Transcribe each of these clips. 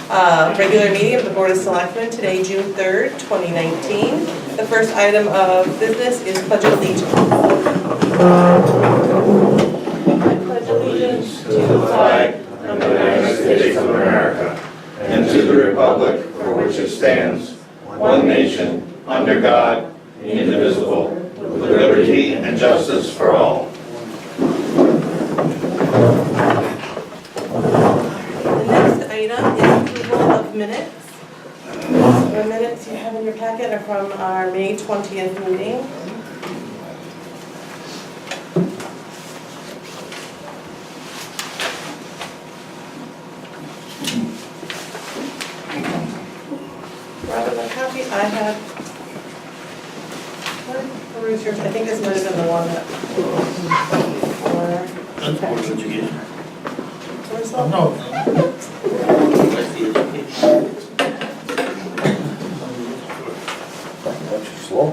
Regular meeting of the Board of Selectmen, today, June 3rd, 2019. The first item of business is Pledge of Allegiance. I pledge allegiance to the flag of the United States of America and to the republic for which it stands, one nation, under God, indivisible, with liberty and justice for all. The next item is approval of minutes. The minutes you have in your packet are from our May 20th meeting. Rather than copy, I have, peruse yours. I think this might have been the one that, That's more education. where's Oh, that? no. That's the education. That's slow.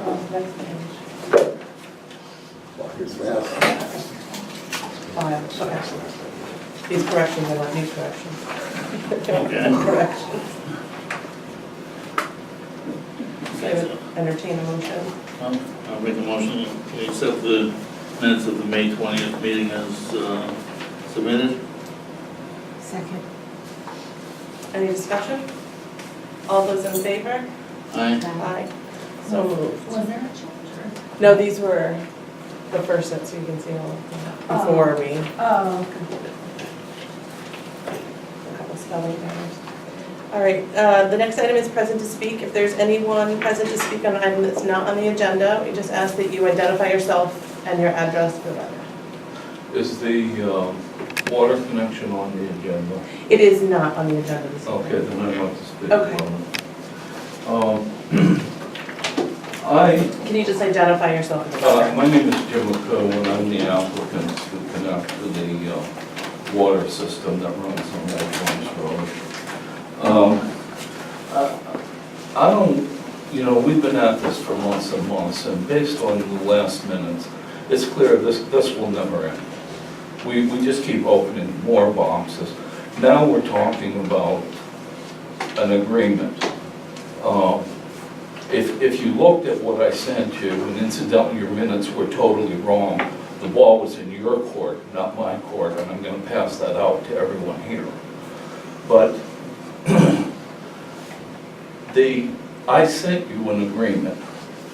Oh, next page. It's fast. Five, okay. These corrections, I want new corrections. Okay. Corrections. So I would entertain a motion. I'll make a motion to accept the minutes of the May 20th meeting as submitted. Second. Any discussion? All those in favor? Aye. Aye. So moved. Was there a change No, these were the first set, so you can see all of them before we, Oh, okay. a couple spelling errors. All right, the next item is present to speak. If there's anyone present to speak on an item that's not on the agenda, we just ask that you identify yourself and your address for the record. Is the water connection on the agenda? It is not on the agenda this evening. Okay, then I'd like to speak Okay. on it. Can you just identify yourself for the record? My name is Jim McCoe, and I'm the applicant to connect to the water system that runs on that Jones Road. I don't, we've been at this for months and months, and based on the last minutes, it's clear this will never end. We just keep opening more boxes. Now we're talking about an agreement. If you looked at what I sent you, and incidentally your minutes were totally wrong, the ball was in your court, not my court, and I'm going to pass that out to everyone here. But I sent you an agreement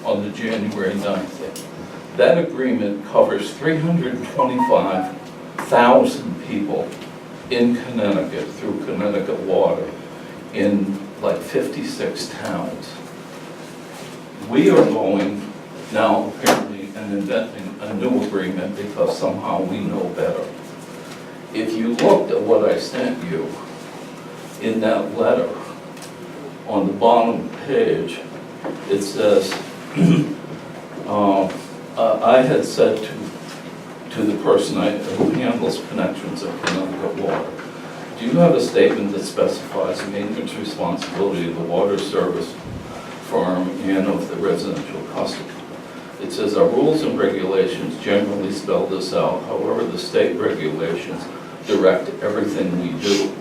on the January 9th. That agreement covers 325,000 people in Connecticut through Connecticut Water in like 56 towns. We are going now apparently and inventing a new agreement because somehow we know better. If you looked at what I sent you in that letter, on the bottom page, it says, I had said to the person who handles connections of Connecticut Water, do you have a statement that specifies the maintenance responsibility of the water service firm and of the residential customer? It says our rules and regulations generally spell this out. However, the state regulations direct everything we do.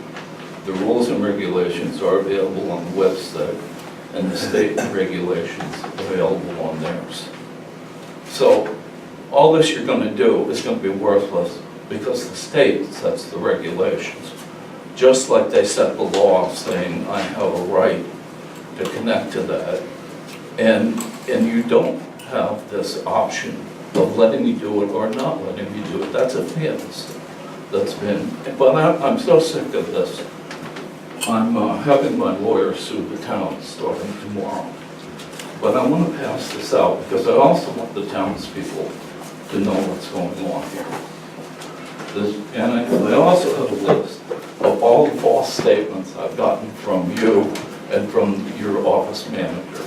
The rules and regulations are available on the website, and the state regulations available on theirs. So all this you're going to do is going to be worthless because the state sets the regulations. Just like they set the law saying I have a right to connect to that. And you don't have this option of letting me do it or not letting me do it. That's a fantasy that's been, but I'm so sick of this. I'm having my lawyer sue the town starting tomorrow. But I want to pass this out because I also want the townspeople to know what's going on here. And I also have a list of all the false statements I've gotten from you and from your office manager.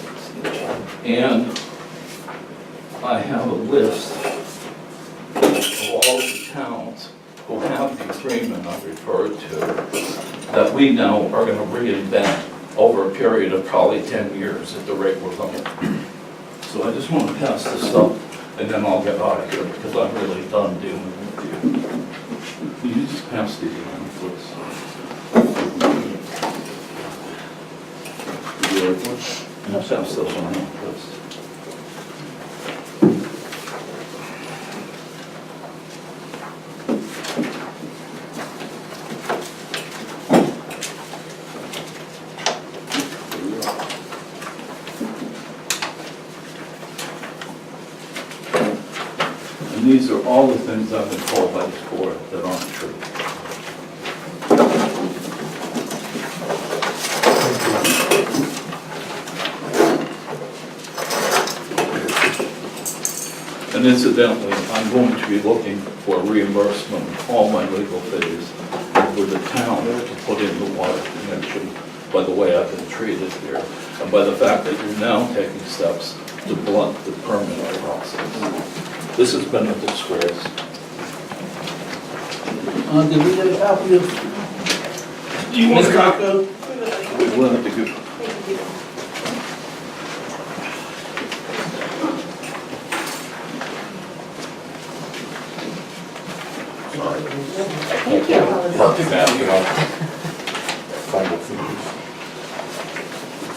And I have a list of all the towns who have the agreement I referred to that we now are going to reinvent over a period of probably 10 years at the rate we're going. So I just want to pass this up, and then I'll get out of here because I'm really done dealing with you. Will you just pass these around, please? I'm still on that list. And these are all the things I've been told by this board that aren't true. And incidentally, I'm going to be looking for reimbursement of all my legal fees for the town to put in the water connection by the way I've been treated here, and by the fact that you're now taking steps to blunt the permit process. This has been a disgrace. Did we get a copy of? Do you want a copy of? We wanted to give. Thank you.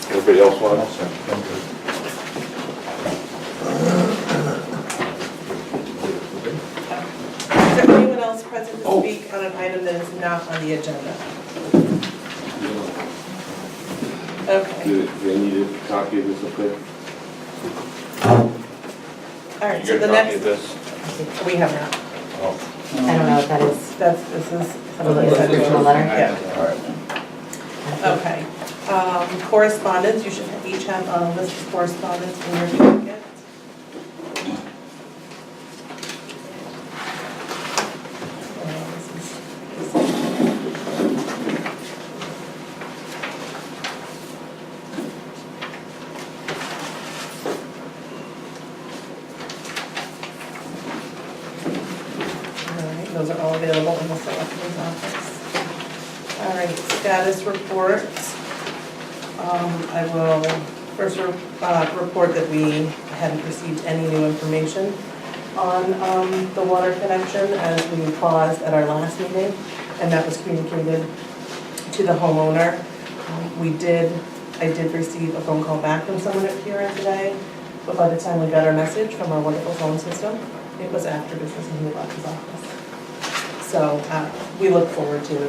Everybody else want? Is there anyone else present to speak on an item that is not on the agenda? Okay, Do they need a copy of this up there? all right, so the next, this? we have not. I don't know what that is. This is. Probably a original letter. Yeah. All right. Okay. Correspondence, you should each have a list of correspondence in your packet. All right, those are all available in the selectman's office. All right, status reports. I will first report that we hadn't received any new information on the water connection as we paused at our last meeting, and that was communicated to the homeowner. I did receive a phone call back from someone at Kieran today, but by the time we got our message from our wonderful phone system, it was after business and he left his office. So we look forward to a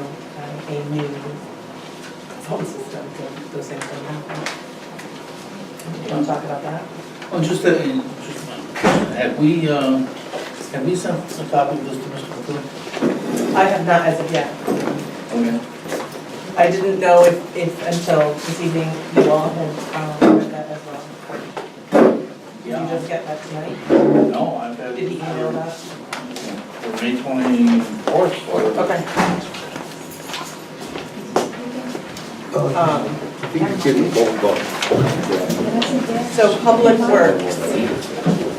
new phone system, so those things don't happen. You want to talk about that? Oh, have we sent a copy of this to Mr. McCool? I have not as of yet. Okay. I didn't know if until this evening you all had read that as well. Did you just get that tonight? No, I've had. Did he email that? For May 24th, or. Okay. I think you give them both bucks. So Public Works,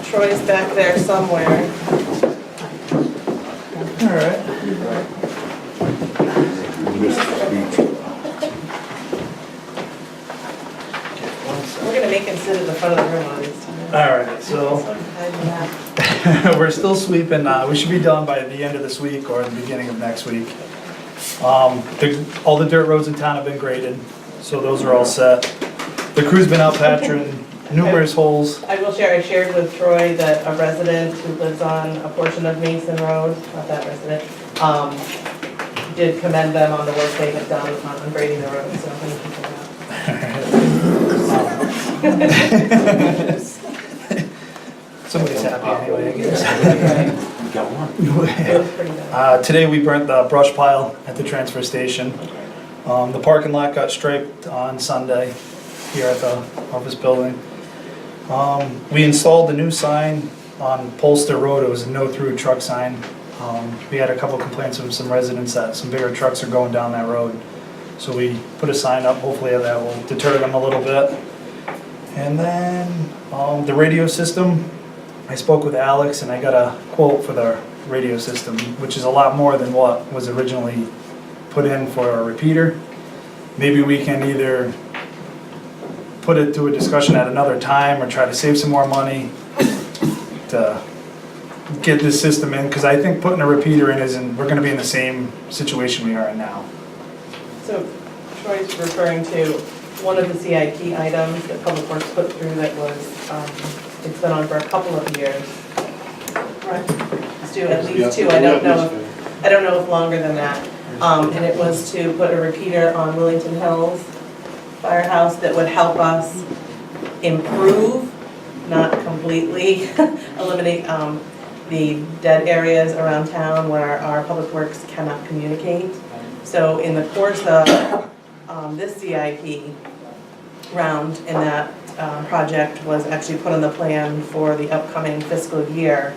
Troy's back there somewhere. All right. We're gonna make him sit at the front of the room on this time. All right, so we're still sweeping. We should be done by the end of this week or the beginning of next week. All the dirt roads in town have been graded, so those are all set. The crew's been out patching numerous holes. I will share, I shared with Troy that a resident who lives on a portion of Mason Road, not that resident, did commend them on the work they had done on grading the road, so thank you for that. Somebody's happy anyway, I guess. Got one. It was pretty bad. Today we burnt the brush pile at the transfer station. The parking lot got striped on Sunday here at the office building. We installed the new sign on Polster Road. It was a no-through truck sign. We had a couple complaints from some residents that some bigger trucks are going down that road. So we put a sign up, hopefully that will deter them a little bit. And then the radio system, I spoke with Alex and I got a quote for the radio system, which is a lot more than what was originally put in for a repeater. Maybe we can either put it to a discussion at another time or try to save some more money to get this system in, because I think putting a repeater in we're going to be in the same situation we are in now. So Troy's referring to one of the CIP items that Public Works put through that was, it's been on for a couple of years. Right. Stu, at least two, I don't know if longer than that. And it was to put a repeater on Willington Hills Firehouse that would help us improve, not completely eliminate, the dead areas around town where our public works cannot communicate. So in the course of this CIP round, and that project was actually put on the plan for the upcoming fiscal year,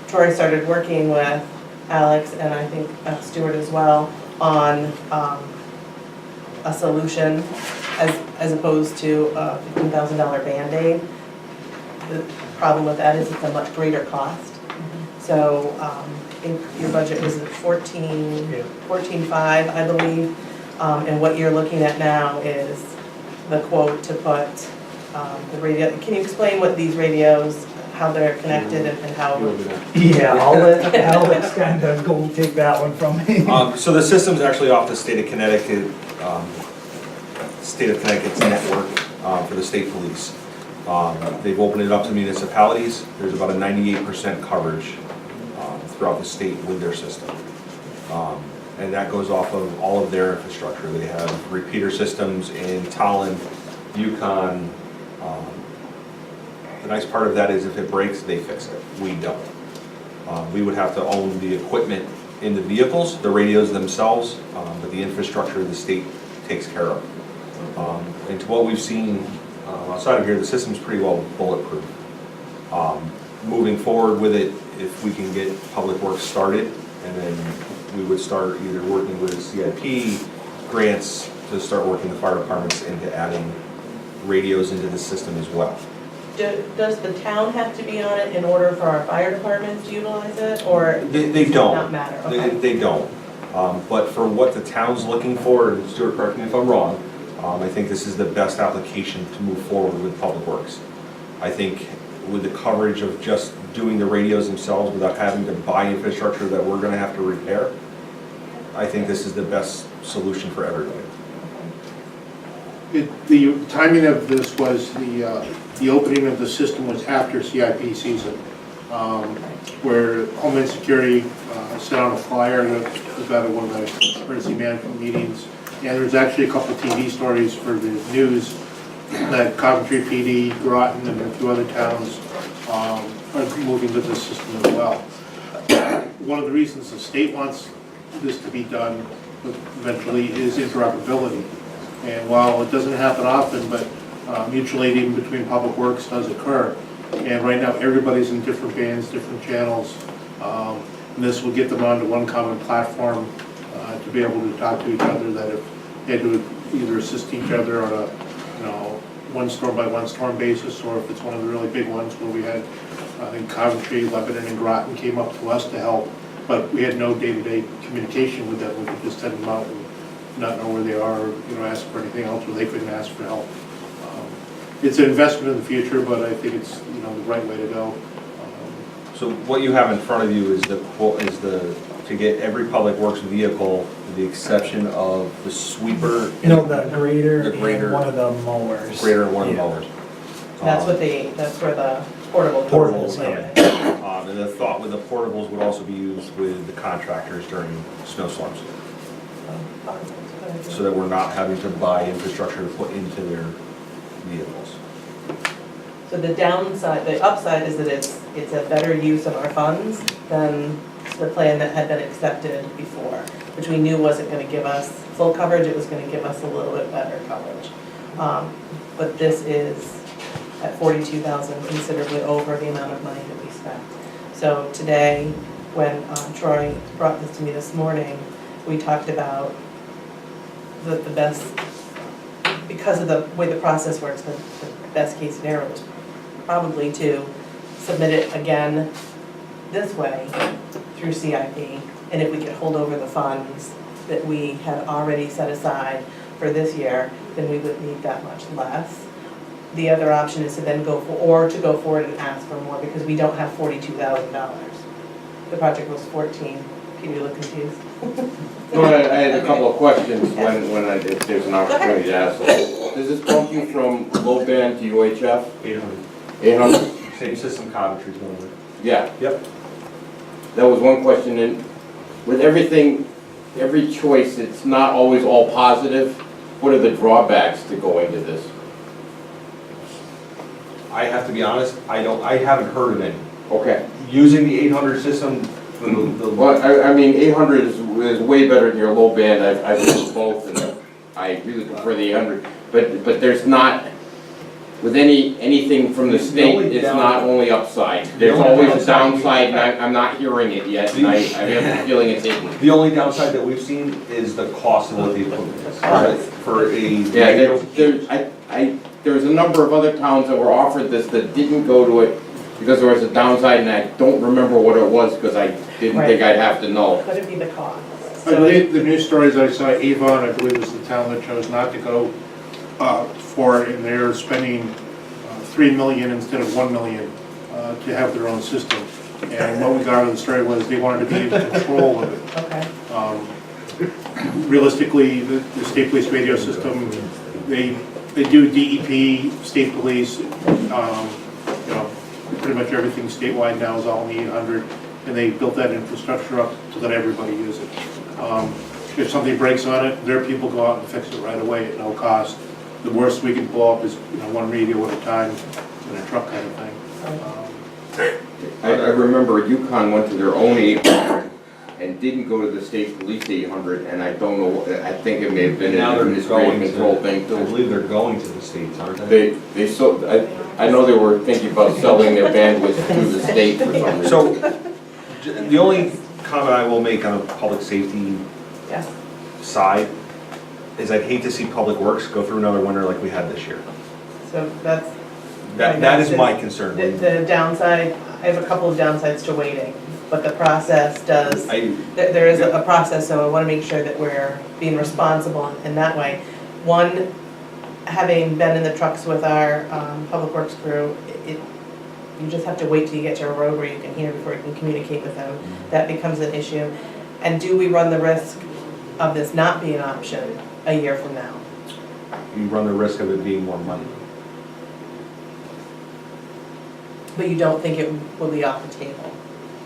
Troy started working with Alex and I think Stuart as well on a solution as opposed to a $15,000 Band-Aid. The problem with that is it's a much greater cost. So I think your budget was at 14.5, I believe. And what you're looking at now is the quote to put the radio. Can you explain what these radios, how they're connected and how? Yeah, I'll let Alex kind of go take that one from me. So the system's actually off the state of Connecticut's network for the state police. They've opened it up to municipalities. There's about a 98% coverage throughout the state with their system. And that goes off of all of their infrastructure. They have repeater systems in Tallinn, Yukon. The nice part of that is if it breaks, they fix it. We don't. We would have to own the equipment in the vehicles, the radios themselves, but the infrastructure the state takes care of. And to what we've seen outside of here, the system's pretty well bulletproof. Moving forward with it, if we can get Public Works started, and then we would start either working with CIP grants to start working the fire departments into adding radios into the system as well. Does the town have to be on it in order for our fire departments to utilize it, or They does it don't. not matter? Okay. They don't. But for what the town's looking for, and Stuart, correct me if I'm wrong, I think this is the best application to move forward with Public Works. I think with the coverage of just doing the radios themselves without having to buy infrastructure that we're gonna have to repair, I think this is the best solution for everybody. The timing of this was the opening of the system was after CIP season, where Homeland Security sent out a flyer that was out of one of the emergency management meetings. And there's actually a couple of TV stories for the news that Coventry PD, Groton, and a few other towns are moving to this system as well. One of the reasons the state wants this to be done eventually is interoperability. And while it doesn't happen often, but mutual aid even between Public Works does occur. And right now everybody's in different bands, different channels. And this will get them onto one common platform to be able to talk to each other, that if they had to either assist each other on a one storm by one storm basis, or if it's one of the really big ones where we had, I think Coventry, Lebanon, and Groton came up to us to help, but we had no day-to-day communication with them. We could just send them out and not know where they are, or ask for anything else, or they couldn't ask for help. It's an investment in the future, but I think it's the right way to go. So what you have in front of you is to get every Public Works vehicle, with the exception of the sweeper. The grader, The grader. and one of the mowers. Grader and one of the Yeah. mowers. That's where the portable. Portables, yeah. And the thought with the portables would also be used with the contractors during snowstorms, so that we're not having to buy infrastructure to put into their vehicles. So the downside, the upside is that it's a better use of our funds than the plan that had been accepted before, which we knew wasn't going to give us full coverage, it was going to give us a little bit better coverage. But this is at $42,000, considerably over the amount of money that we spent. So today, when Troy brought this to me this morning, we talked about the best, because of the way the process works, the best case scenario was probably to submit it again this way through CIP, and if we could hold over the funds that we had already set aside for this year, then we would need that much less. The other option is to then go forward and ask for more, because we don't have $42,000. The project was 14. Peter, you look confused? No, I had a couple of questions if there's an opportunity to ask. Does this bump you from low band to UHF? 800. 800? Same system Coventry's going with. Yeah, Yep. that was one question. And with everything, every choice, it's not always all positive. What are the drawbacks to going to this? I have to be honest, I haven't heard of any. Okay. Using the 800 system, Well, I mean, 800 is way better than your low band. I've used both, and I really prefer the 800. But there's not, with anything from the state, it's not only upside. There's always a downside, and I'm not hearing it yet, and I have the feeling it's hidden. the only downside that we've seen is the cost of what the equipment is. For a Yeah, there's a number of other towns that were offered this that didn't go to it because there was a downside, and I don't remember what it was because I didn't think I'd have to know. Could it be the cost? I believe the news stories I saw, Avon, I believe was the town that chose not to go for it, and they're spending $3 million instead of $1 million to have their own system. And what we got out of the story was they wanted to be in control of it. Okay. Realistically, the state police radio system, they do DEP, state police, pretty much everything statewide now is all in the 800, and they built that infrastructure up to let everybody use it. If something breaks on it, their people go out and fix it right away at no cost. The worst we can blow up is one radio at a time in a truck kind of thing. I remember Yukon went to their own 800 and didn't go to the state police 800, and I don't know, I think it may have been an administrative control thing I too. believe they're going to the states, aren't they? They sold, I know they were thinking about selling their bandwidth to the state for some reason. So, the only comment I will make on the public safety Yes. side is I'd hate to see Public Works go through another winter like we had this year. So that's, That is my concern. the downside, I have a couple of downsides to waiting, but the process does, there is a process, so I want to make sure that we're being responsible in that way. One, having been in the trucks with our Public Works crew, you just have to wait till you get to a road where you can hear before you can communicate with them. That becomes an issue. And do we run the risk of this not being an option a year from now? You run the risk of it being more money. But you don't think it will be off the table?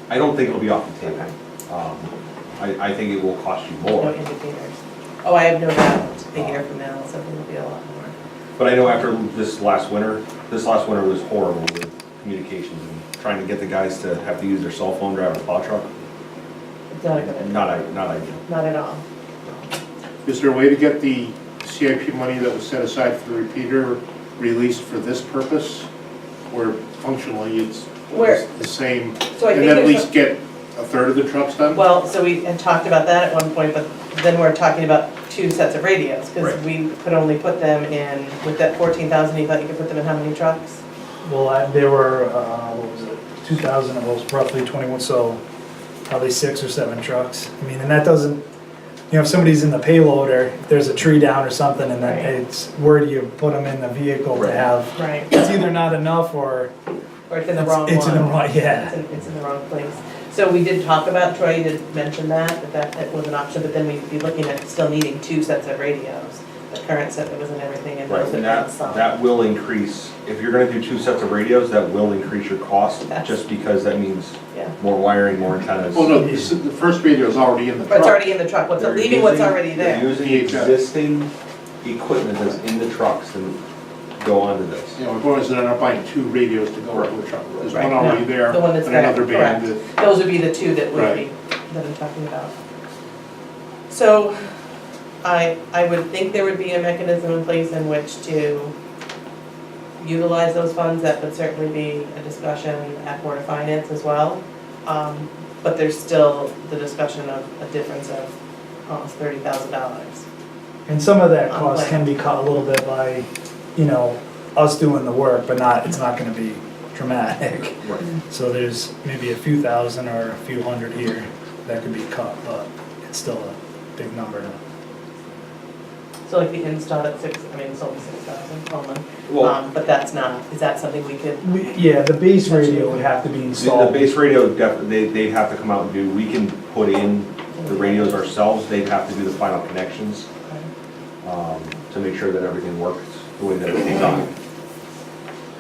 I don't think it'll be off the table. Okay. I think it will cost you No more. indicators? Oh, I have no doubt a year from now, something will be a lot more. But I know after this last winter was horrible with communications and trying to get the guys to have to use their cell phone driving a plow truck. It's not a good idea. Not ideal. Not at all. Is there a way to get the CIP money that was set aside for the repeater released for this purpose? Or functionally, it's the same, So I and think then at there's, least get a third of the trucks done? well, so we had talked about that at one point, but then we're talking about 2 sets of radios, because Right. we could only put them in, with that 14,000, you thought you could put them in how many trucks? Well, they were, what was it, 2,000, it was roughly 21, so probably 6 or 7 trucks. I mean, and that doesn't, if somebody's in the payloader, if there's a tree down or something, and then it's, where do you put them in the vehicle to have? Right. It's either not enough or Or it's in the wrong one? it's in the wrong, yeah. It's in the wrong place. So we did talk about, Troy did mention that was an option, but then we'd be looking at still needing 2 sets of radios. The current set that was in everything and Right, those and that some. that will increase, if you're gonna do 2 sets of radios, that will increase your cost, Yes. just because that means Yeah. more wiring, more antennas. Well, no, the first radio is already in the But truck. it's already in the truck, They're leaving what's using- already there. They're using existing equipment that's in the trucks to go onto this. You know, we're going to end up buying 2 radios to go into the truck. There's Right. one already there, The one that's and another there, band correct. that, Those would be the 2 that would be, that I'm talking about. So I would think there would be a mechanism in place in which to utilize those funds. That would certainly be a discussion at Board of Finance as well. But there's still the discussion of a difference of almost $30,000. And some of that On cost plan. can be cut a little bit by, us doing the work, but it's not gonna be dramatic. Right. So there's maybe a few thousand or a few hundred here that could be cut, but it's still a big number to. So like the install at it's only 6,000 only. Well, But that's not, is that something we could? Yeah, the base radio would have to be the installed. base radio, they'd have to come out and do, we can put in The radios ourselves, they'd have to do the final connections to make sure that everything works the way that it's designed.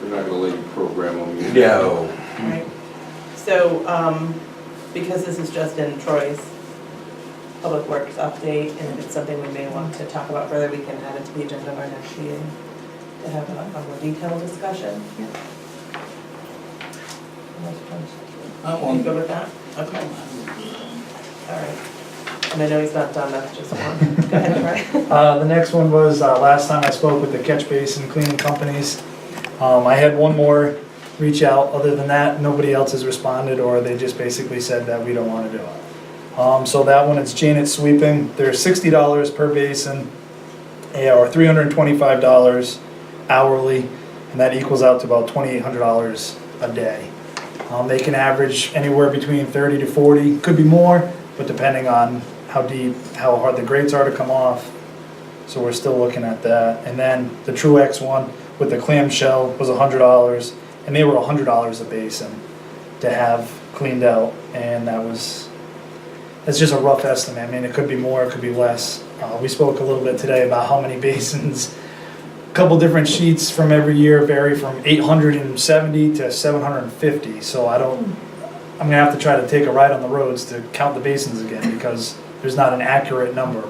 They're not gonna let you program them. No. Right. So, because this is just in Troy's Public Works update, and if it's something we may want to talk about further, we can add it to the agenda of our next meeting to have a more detailed discussion. Want to go with that? Okay. All right. And I know he's not done, that's just one. Go ahead, Troy. The next one was, last time I spoke with the catch basin cleaning companies. I had one more reach out. Other than that, nobody else has responded, or they just basically said that we don't want to do it. So that one, it's Janet Sweeping. They're $60 per basin, or $325 hourly, and that equals out to about $2,800 a day. They can average anywhere between 30 to 40, could be more, but depending on how deep, how hard the grates are to come off. So we're still looking at that. And then the Truex one with the clamshell was $100, and they were $100 a basin to have cleaned out, and that's just a rough estimate. I mean, it could be more, it could be less. We spoke a little bit today about how many basins. A couple different sheets from every year vary from 870 to 750. So I'm gonna have to try to take a ride on the roads to count the basins again, because there's not an accurate number.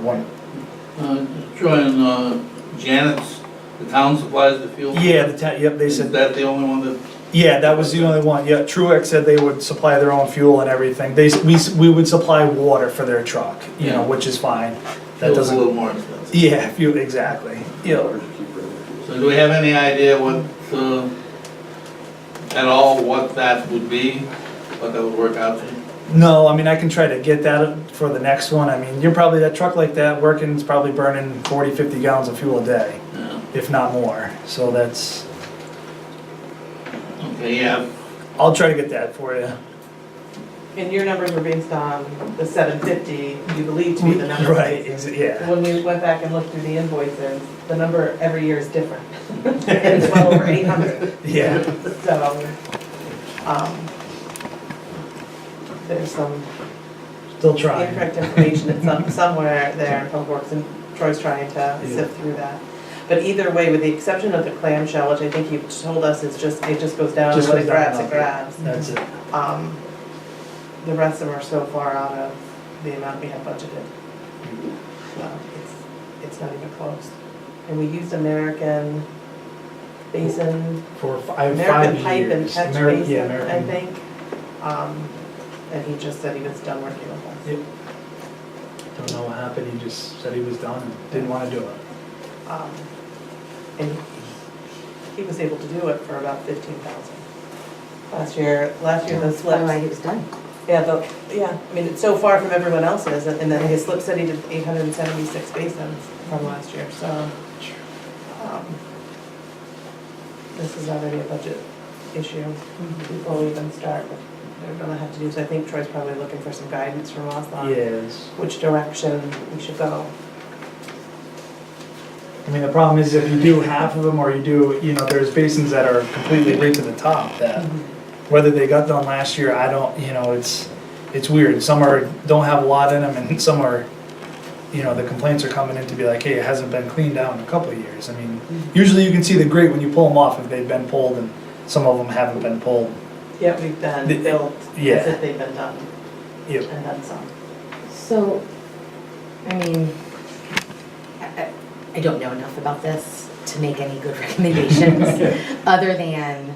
Troy and Janet's, the town supplies the fuel? Yeah, yep, they Is said, that the only one that? yeah, that was the only one. Yeah, Truex said they would supply their own fuel and everything. We would supply water for their truck, Yeah. which is fine. Fuel's That a doesn't, little more expensive. yeah, fuel, exactly. Yeah. So do we have any idea what, at all, what that would be? What that would work out to? No, I mean, I can try to get that for the next one. I mean, that truck like that working is probably burning 40, 50 gallons of fuel a day, Yeah. if not more. So that's, Okay, yeah. I'll try to get that for you. And your numbers were based on the 750, you believe to be the number. Right, yeah. When we went back and looked through the invoices, the number every year is different. And it's well over 800. Yeah. So, there's some Still trying. incorrect information somewhere there in Public Works, and Troy's trying to sift through that. But either way, with the exception of the clamshell, which I think you told us is it just goes down, Just what it goes down grabs, and it grabs. That's it. The rest of them are so far out of the amount we had budgeted. So it's not even close. And we used American Basin, For 5 American years. Pipe and Catch Yeah, Basin, I American. think. And he just said he was done working with us. Yep. Don't know what happened, he just said he was done and didn't want to do it. And he was able to do it for about 15,000. Last year the That's slip. why he was done. Yeah, I mean, it's so far from everyone else's, and then his slip said he did 876 basins from last year, so. This is already a budget issue before we even start, but we're gonna have to do, so I think Troy's probably looking for some guidance from us on Yes. which direction we should go. I mean, the problem is if you do half of them, or you do, there's basins that are completely right to the top, that whether they got done last year, I don't, it's weird. Some don't have a lot in them, and some are, the complaints are coming in to be like, hey, it hasn't been cleaned out in a couple of years. I mean, usually you can see the grate when you pull them off if they've been pulled, and some of them haven't been pulled. Yeah, we've been built Yeah. as if they've been done, Yep. and then some. So, I mean, I don't know enough about this to make any good recommendations, other than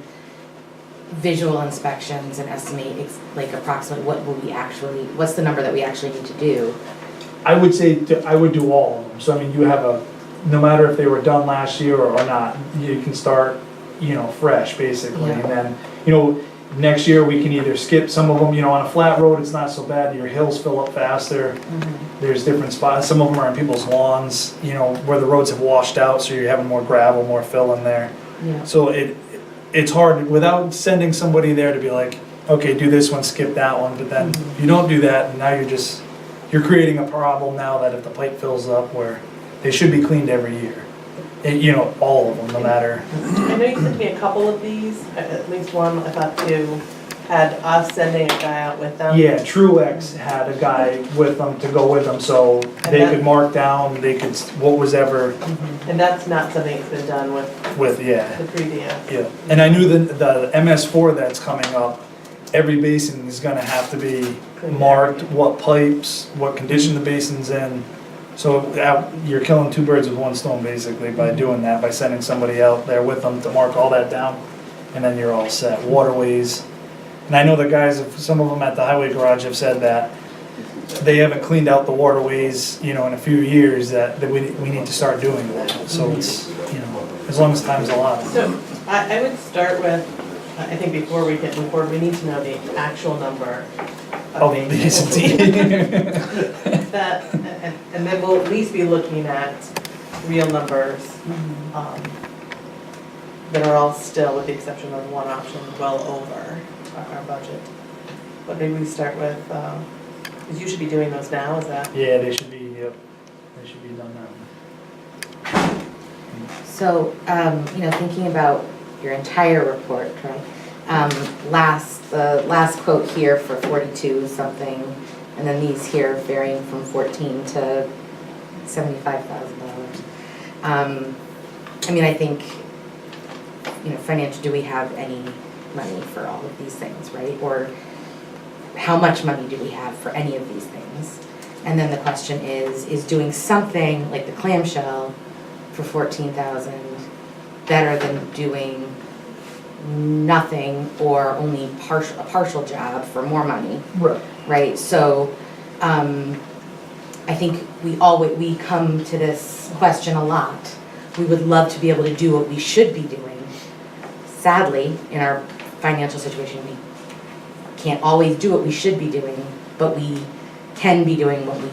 visual inspections and estimate, like approximately what's the number that we actually need to do? I would say, I would do all of them. So I mean, you have no matter if they were done last year or not, you can start, fresh basically. Yeah. And then, next year we can either skip some of them, on a flat road, it's not so bad, your hills fill up faster. There's different spots, some of them are in people's lawns, where the roads have washed out, so you're having more gravel, more fill in there. Yeah. So it's hard without sending somebody there to be like, okay, do this one, skip that one, but then you don't do that, and now you're creating a problem now that if the pipe fills up, where they should be cleaned every year. All of them, no matter. I know you sent me a couple of these, at least one, I thought two, had us sending a guy out with them. Yeah, Truex had a guy with them to go with them, so they that- could mark down, they could, what was ever And that's not something that's been done with yeah. the previous. Yeah, and I knew the MS4 that's coming up, every basin is gonna have to be marked, what pipes, what condition the basin's in. So you're killing two birds with one stone basically by doing that, by sending somebody out there with them to mark all that down, and then you're all set. Waterways, and I know the guys, some of them at the highway garage have said that they haven't cleaned out the waterways, in a few years, that we need to start doing that. So it's, as long as time's allowed. So I would start with, I think before we get moved forward, we need to know the actual number Oh, of the basins. That, And then we'll at least be looking at real numbers that are all still, with the exception of one option, well over our budget. But maybe we start with, because you should be doing those now, is that? yeah, they should be, yep, they should be done now. So, thinking about your entire report, right? The last quote here for 42 something, and then these here varying from 14 to $75,000. I think, financial, do we have any money for all of these things, right? Or how much money do we have for any of these things? And then the question is doing something like the clamshell for 14,000 better than doing nothing or only a partial job for more money, Right. right? So, I think we come to this question a lot. We would love to be able to do what we should be doing. Sadly, in our financial situation, we can't always do what we should be doing, but we can be doing what we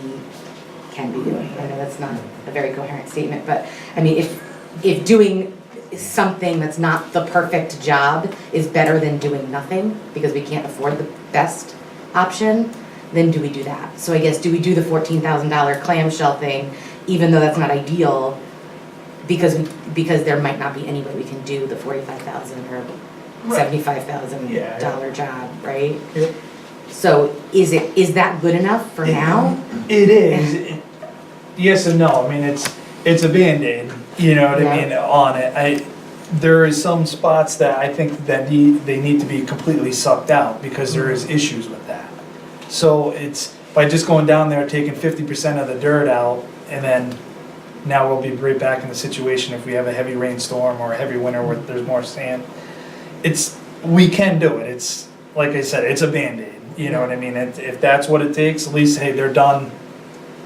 can be doing. I know that's not a very coherent statement, but if doing something that's not the perfect job is better than doing nothing because we can't afford the best option, then do we do that? So I guess, do we do the $14,000 clamshell thing, even though that's not ideal, because there might not be any way we can do the $45,000 or $75,000 job, right? Yep. So is that good enough for now? It is. Yes and no. It's a Band-Aid, you know what I mean, on it. There is some spots that I think that they need to be completely sucked out because there is issues with that. So it's by just going down there, taking 50% of the dirt out, and then now we'll be right back in the situation if we have a heavy rainstorm or a heavy winter where there's more sand. We can do it. It's, like I said, it's a Band-Aid, you know what I mean? If that's what it takes, at least, hey, they're done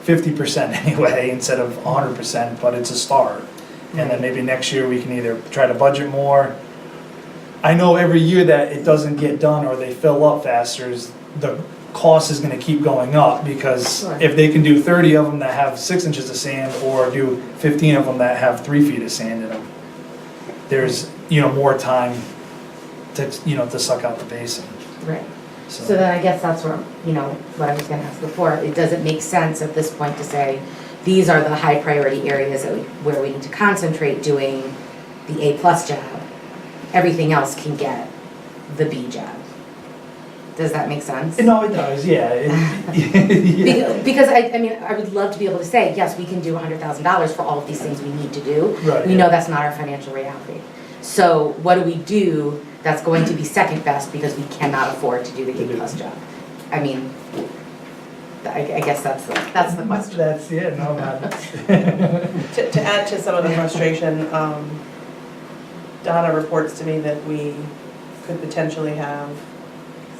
50% anyway instead of 100%, but it's a start. And then maybe next year we can either try to budget more. I know every year that it doesn't get done or they fill up faster, the cost is gonna keep going up because Sure. if they can do 30 of them that have 6 inches of sand or do 15 of them that have 3 feet of sand in them, there's, more time to suck out the basin. Right. So then I guess that's where, what I was gonna ask before, it doesn't make sense at this point to say, these are the high priority areas where we need to concentrate doing the A+ job. Everything else can get the B job. Does that make sense? No, it does, yeah. Because I would love to be able to say, yes, we can do $100,000 for all of these things we need to do. Right, We yeah. know that's not our financial reality. So what do we do that's going to be second best because we cannot afford to do the A+ job? I guess that's the question. That's, yeah, no, To add to some of the frustration, Donna reports to me that we could potentially have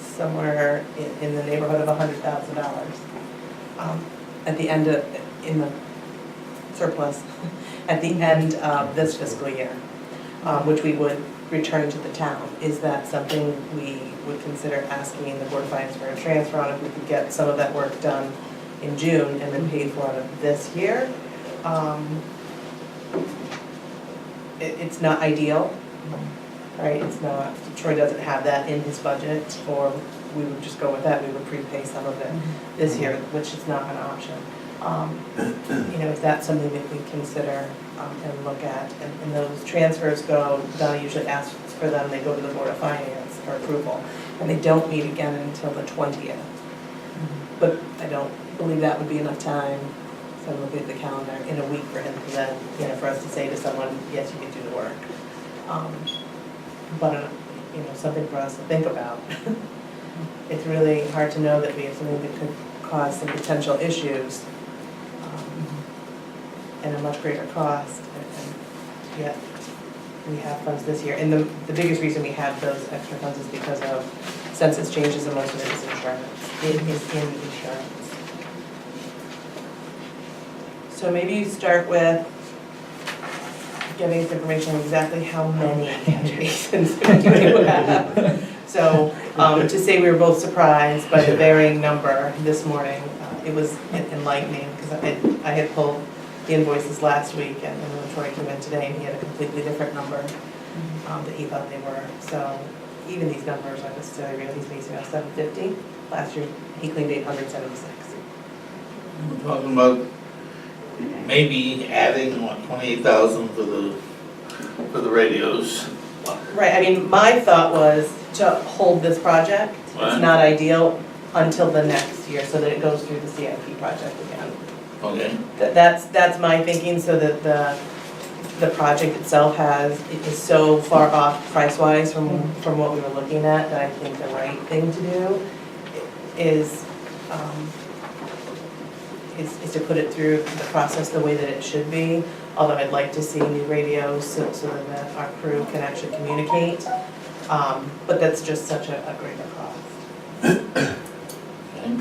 somewhere in the neighborhood of $100,000 at the end in the surplus, at the end of this fiscal year, which we would return to the town. Is that something we would consider asking the Board of Finance for a transfer on if we could get some of that work done in June and then paid for out of this year? It's not ideal, right? It's not, Troy doesn't have that in his budget, or we would just go with that, we would prepay some of it this year, which is not an option. Is that something that we consider and look at? And those transfers go, Donna usually asks for them, they go to the Board of Finance for approval. and they don't meet again until the 20th. But I don't believe that would be enough time, so I'm looking at the calendar, in a week for him to then, you know, for us to say to someone, yes, you can do the work. But, you know, something for us to think about. It's really hard to know that we have something that could cause some potential issues and a much greater cost, and yet we have funds this year. And the biggest reason we have those extra funds is because of census changes, and most of it is insurance. It is in insurance. So maybe you start with getting us information on exactly how many catch basins you have. So to say we were both surprised by the varying number this morning, it was enlightening, because I had pulled the invoices last week, and when Troy came in today, and he had a completely different number that he thought they were. So even these numbers, I was telling you, he's basing off 750. Last year, he claimed 876. We're talking about maybe adding, what, 28,000 for the radios. Right, I mean, my thought was to hold this project. Right. It's not ideal until the next year, so that it goes through the CIP project again. Okay. That's my thinking, so that the project itself is so far off price-wise from what we were looking at, that I think the right thing to do is to put it through the process the way that it should be. Although I'd like to see new radios so that our crew can actually communicate. But that's just such a greater cost. Okay.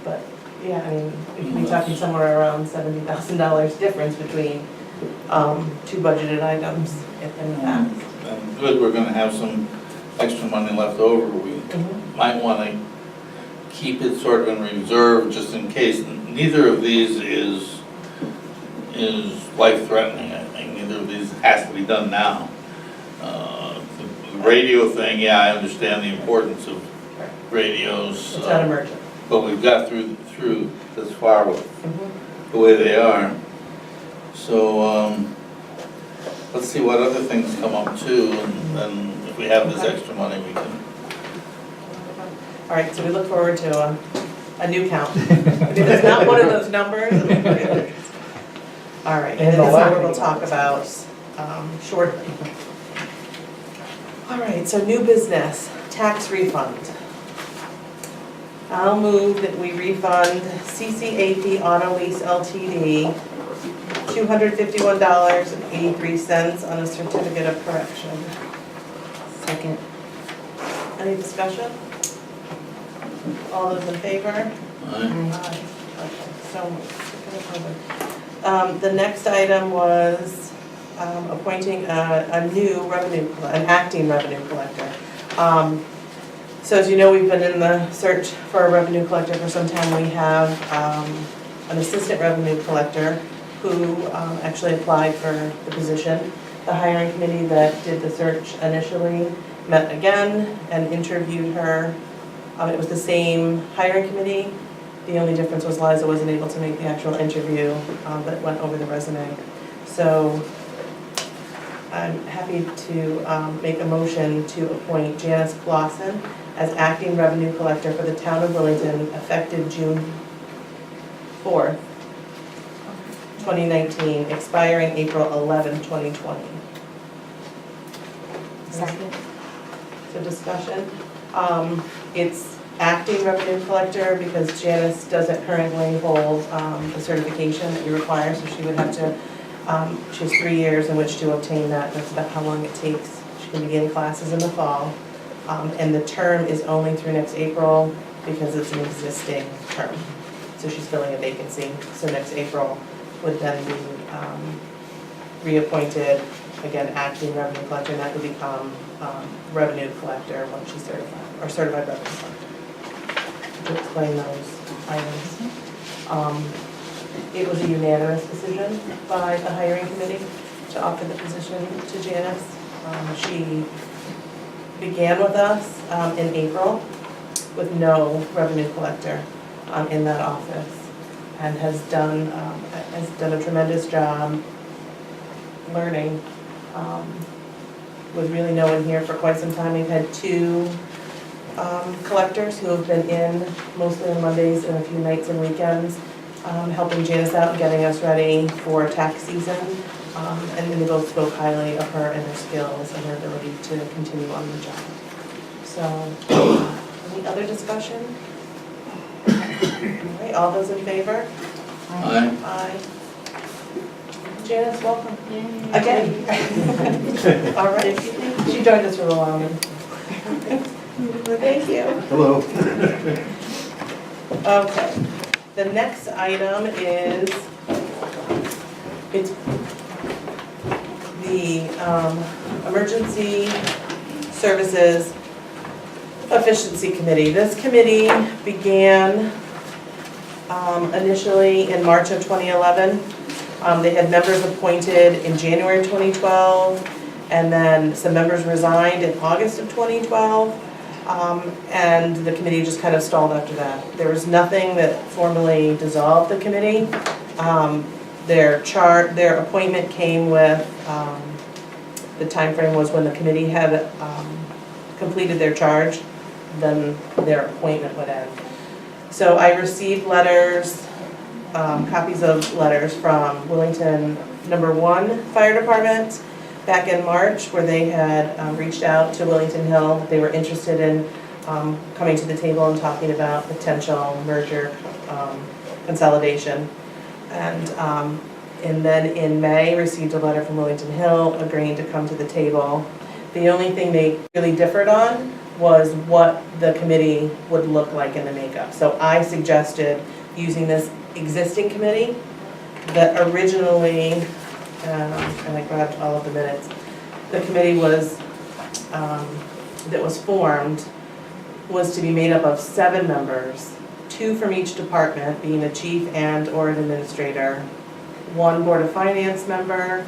But, yeah, I mean, we could be talking somewhere around $70,000 difference between two budgeted items in the past. And good, we're gonna have some extra money left over. We might wanna keep it sort of in reserve just in case. Neither of these is life-threatening. I think neither of these has to be done now. The radio thing, yeah, I understand the importance of radios. It's not emergent. But we've got through this far with the way they are. So, let's see what other things come up too, and then if we have this extra money, we can. All right, so we look forward to a new count. If it's not one of those numbers, it'll be really interesting. All right, and then this number we'll talk about shortly. All right, so new business, tax refund. I'll move that we refund CCAP Auto Lease LTD $251.83 on a certificate of correction. Second. Any discussion? All those in favor? Aye. Aye. Okay, so moved. The next item was appointing an acting revenue collector. So as you know, we've been in the search for a revenue collector for some time. We have an assistant revenue collector who actually applied for the position. The hiring committee that did the search initially met again and interviewed her. It was the same hiring committee. The only difference was Liza wasn't able to make the actual interview, but went over the resume. So I'm happy to make a motion to appoint Janice Clausen as acting revenue collector for the town of Willington effective June 4th, 2019, expiring April 11, 2020. Second. So discussion. It's acting revenue collector because Janice doesn't currently hold the certification that you require, so she would have to, she has 3 years in which to obtain that. That's about how long it takes. She can begin classes in the fall. And the term is only through next April because it's an existing term. So she's filling a vacancy. So next April would then be reappointed, again, acting revenue collector, and that would become revenue collector once she's certified, or certified revenue collector. To explain those items. It was a unanimous decision by the hiring committee to offer the position to Janice. She began with us in April with no revenue collector in that office, and has done a tremendous job learning with really no one here for quite some time. We've had two collectors who have been in mostly on Mondays and a few nights and weekends, helping Janice out and getting us ready for tax season. And they both spoke highly of her and her skills and her ability to continue on the job. So, any other discussion? All right, all those in favor? Aye. Aye. Janice, welcome. Again. All right, she joined us for a while. Thank you. Hello. Okay, the next item is, it's the Emergency Services Efficiency Committee. This committee began initially in March of 2011. They had members appointed in January 2012, and then some members resigned in August of 2012. And the committee just kind of stalled after that. There was nothing that formally dissolved the committee. Their appointment came with, the time frame was when the committee had completed their charge, then their appointment would end. So I received letters, copies of letters from WIllington #1 Fire Department back in March, where they had reached out to Willington Hill. They were interested in coming to the table and talking about potential merger consolidation. And then in May, received a letter from Willington Hill agreeing to come to the table. The only thing they really differed on was what the committee would look like in the makeup. So I suggested using this existing committee that originally, and I grabbed all of the minutes, the committee was, that was formed, was to be made up of 7 members, 2 from each department, being a chief and or an administrator, 1 Board of Finance member,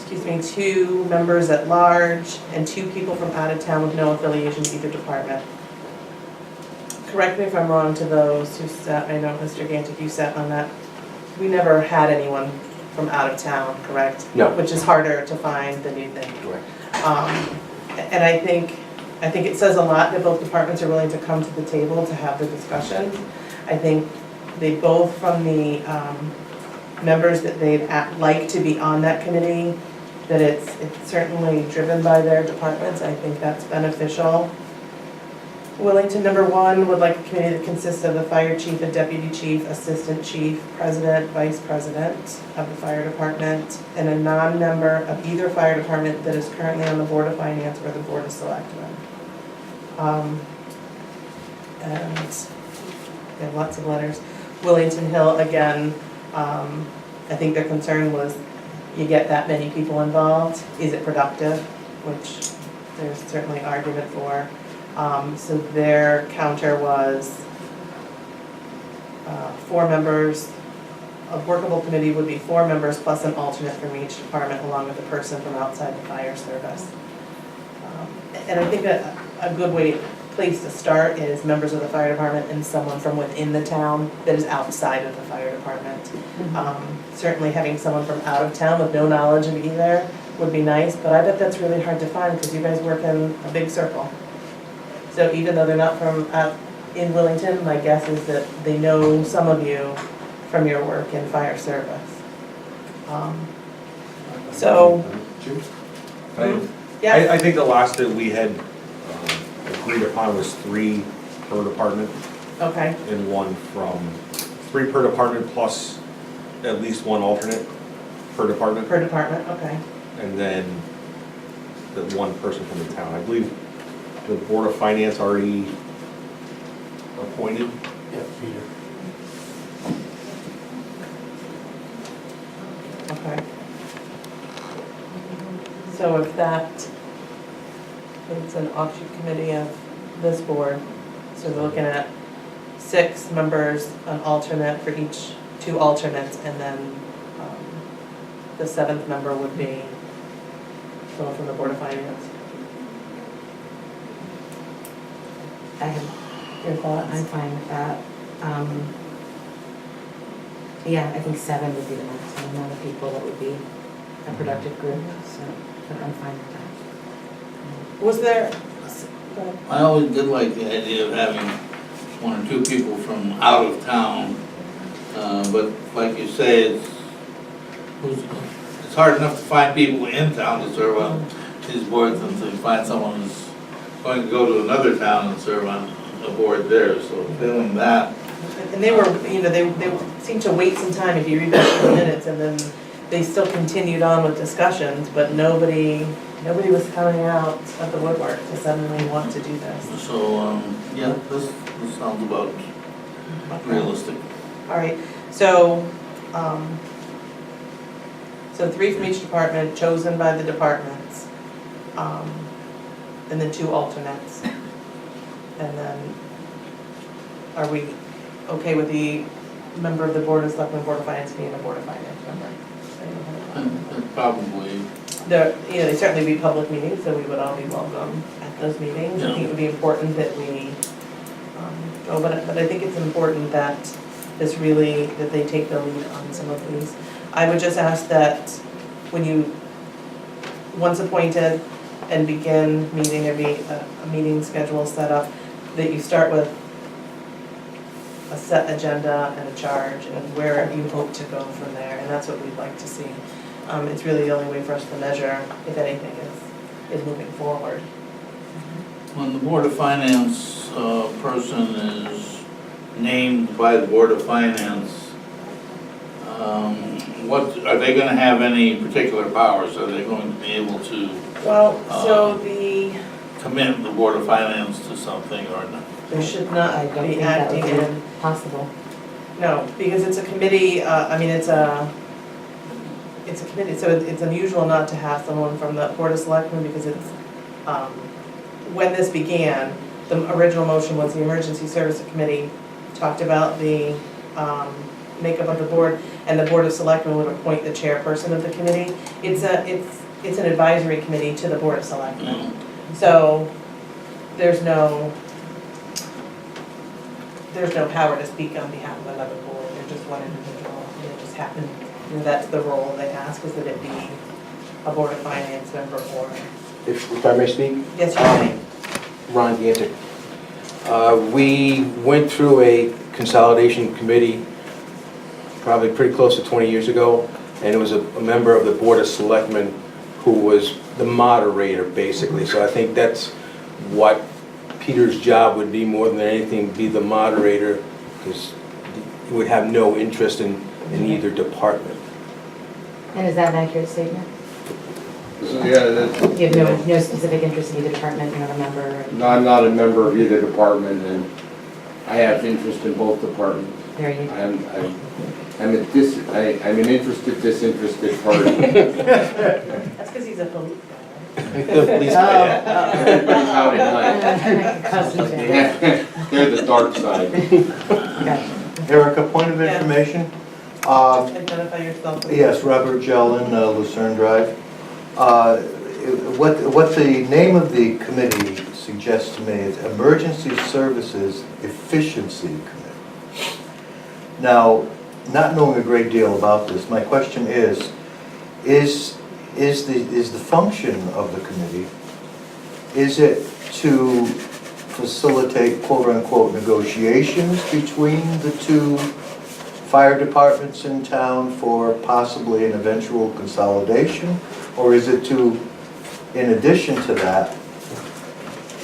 2 members at large, and 2 people from out of town with no affiliation to either department. Correct me if I'm wrong to those who sat, I know Mr. Gantic, you sat on that. We never had anyone from out of town, correct? No. Which is harder to find than you think. Correct. And I think it says a lot that both departments are willing to come to the table to have the discussion. I think they both, from the members that they'd like to be on that committee, that it's certainly driven by their departments. I think that's beneficial. Willington #1 would like a committee that consists of the fire chief, a deputy chief, assistant chief, president, vice president of the fire department, and a non-member of either fire department that is currently on the Board of Finance or the Board of Selectmen. And we have lots of letters. Willington Hill, again, I think their concern was you get that many people involved, is it productive? Which there's certainly argument for. So their counter was 4 members. A workable committee would be 4 members plus an alternate from each department, along with a person from outside the fire service. And I think a good place to start is members of the fire department and someone from within the town that is outside of the fire department. Certainly having someone from out of town with no knowledge of either would be nice, but I bet that's really hard to find because you guys work in a big circle. So even though they're not from in Willington, my guess is that they know some of you from your work in fire service. Yeah, I think the last that we had agreed upon was 3 per department okay, and 1 from, 3 per department plus at least 1 alternate per department. per department, okay. And then the 1 person from the town. I believe the Board of Finance already appointed. Yeah, Peter. Okay. So if that, it's an offshoot committee of this board, so we're looking at 6 members, an alternate for each, 2 alternates, and then the 7th member would be someone from the Board of Finance. I have, Your thoughts? I'm fine with that. Yeah, I think 7 would be the maximum amount of people that would be a productive group, so but I'm fine with that. Was there, I always did like the idea of having one or two people from out of town, but like you say, it's hard enough to find people in town to serve on these boards than to find someone who's going to go to another town and serve on a board there, so failing that. and they were, you know, they seemed to wait some time, if you read back the minutes, and then they still continued on with discussions, but nobody was coming out of the woodwork to suddenly want to do this. So, yeah, this sounds about realistic. All right, so, so 3 from each department, chosen by the departments, and then 2 alternates. And then, are we okay with the member of the Board of Selectmen, Board of Finance being a Board of Finance member? Probably. You know, they certainly be public meetings, so we would all be welcome at those meetings. I think it would be important that we go, but I think it's important that that they take the lead on some of these. I would just ask that when you, once appointed and begin meeting, a meeting schedule set up, that you start with a set agenda and a charge and where you hope to go from there, and that's what we'd like to see. It's really the only way for us to measure if anything is moving forward. When the Board of Finance person is named by the Board of Finance, what, are they gonna have any particular powers? Are they going to be able to Well, so commit the Board of Finance to something or not? there should I not don't be think that would acting be in, possible. no, because it's a committee, I mean, it's a committee, so it's unusual not to have someone from the Board of Selectmen because it's, when this began, the original motion was the Emergency Services Committee talked about the makeup of the board, and the Board of Selectmen would appoint the chairperson of the committee. It's an advisory committee to the Board of Selectmen. So there's no power to speak on behalf of another board. They're just one individual. It just happened, and that's the role they ask, is that it be a Board of Finance member or, If I may speak? yes, you may. Ron Gantic. We went through a consolidation committee probably pretty close to 20 years ago, and it was a member of the Board of Selectmen who was the moderator, basically. So I think that's what Peter's job would be more than anything, be the moderator, because he would have no interest in either department. And is that an accurate statement? Yeah, that's, You have no specific interest in either department, you're not a member? no, I'm not a member of either department, and I have interest in both departments. There you go. I'm an interested, disinterested party. That's because he's a police guy, right? Please, Everybody's out at Cousin night. Jay. They're the dark side. Okay. Erica, point of Yeah. information. Identify yourself. please. Yes, Robert Jellin, Lucerne Drive. What the name of the committee suggests to me is Emergency Services Efficiency Committee. Now, not knowing a great deal about this, my question is the function of the committee, is it to facilitate quote-unquote negotiations between the 2 fire departments in town for possibly an eventual consolidation? Or is it to, in addition to that,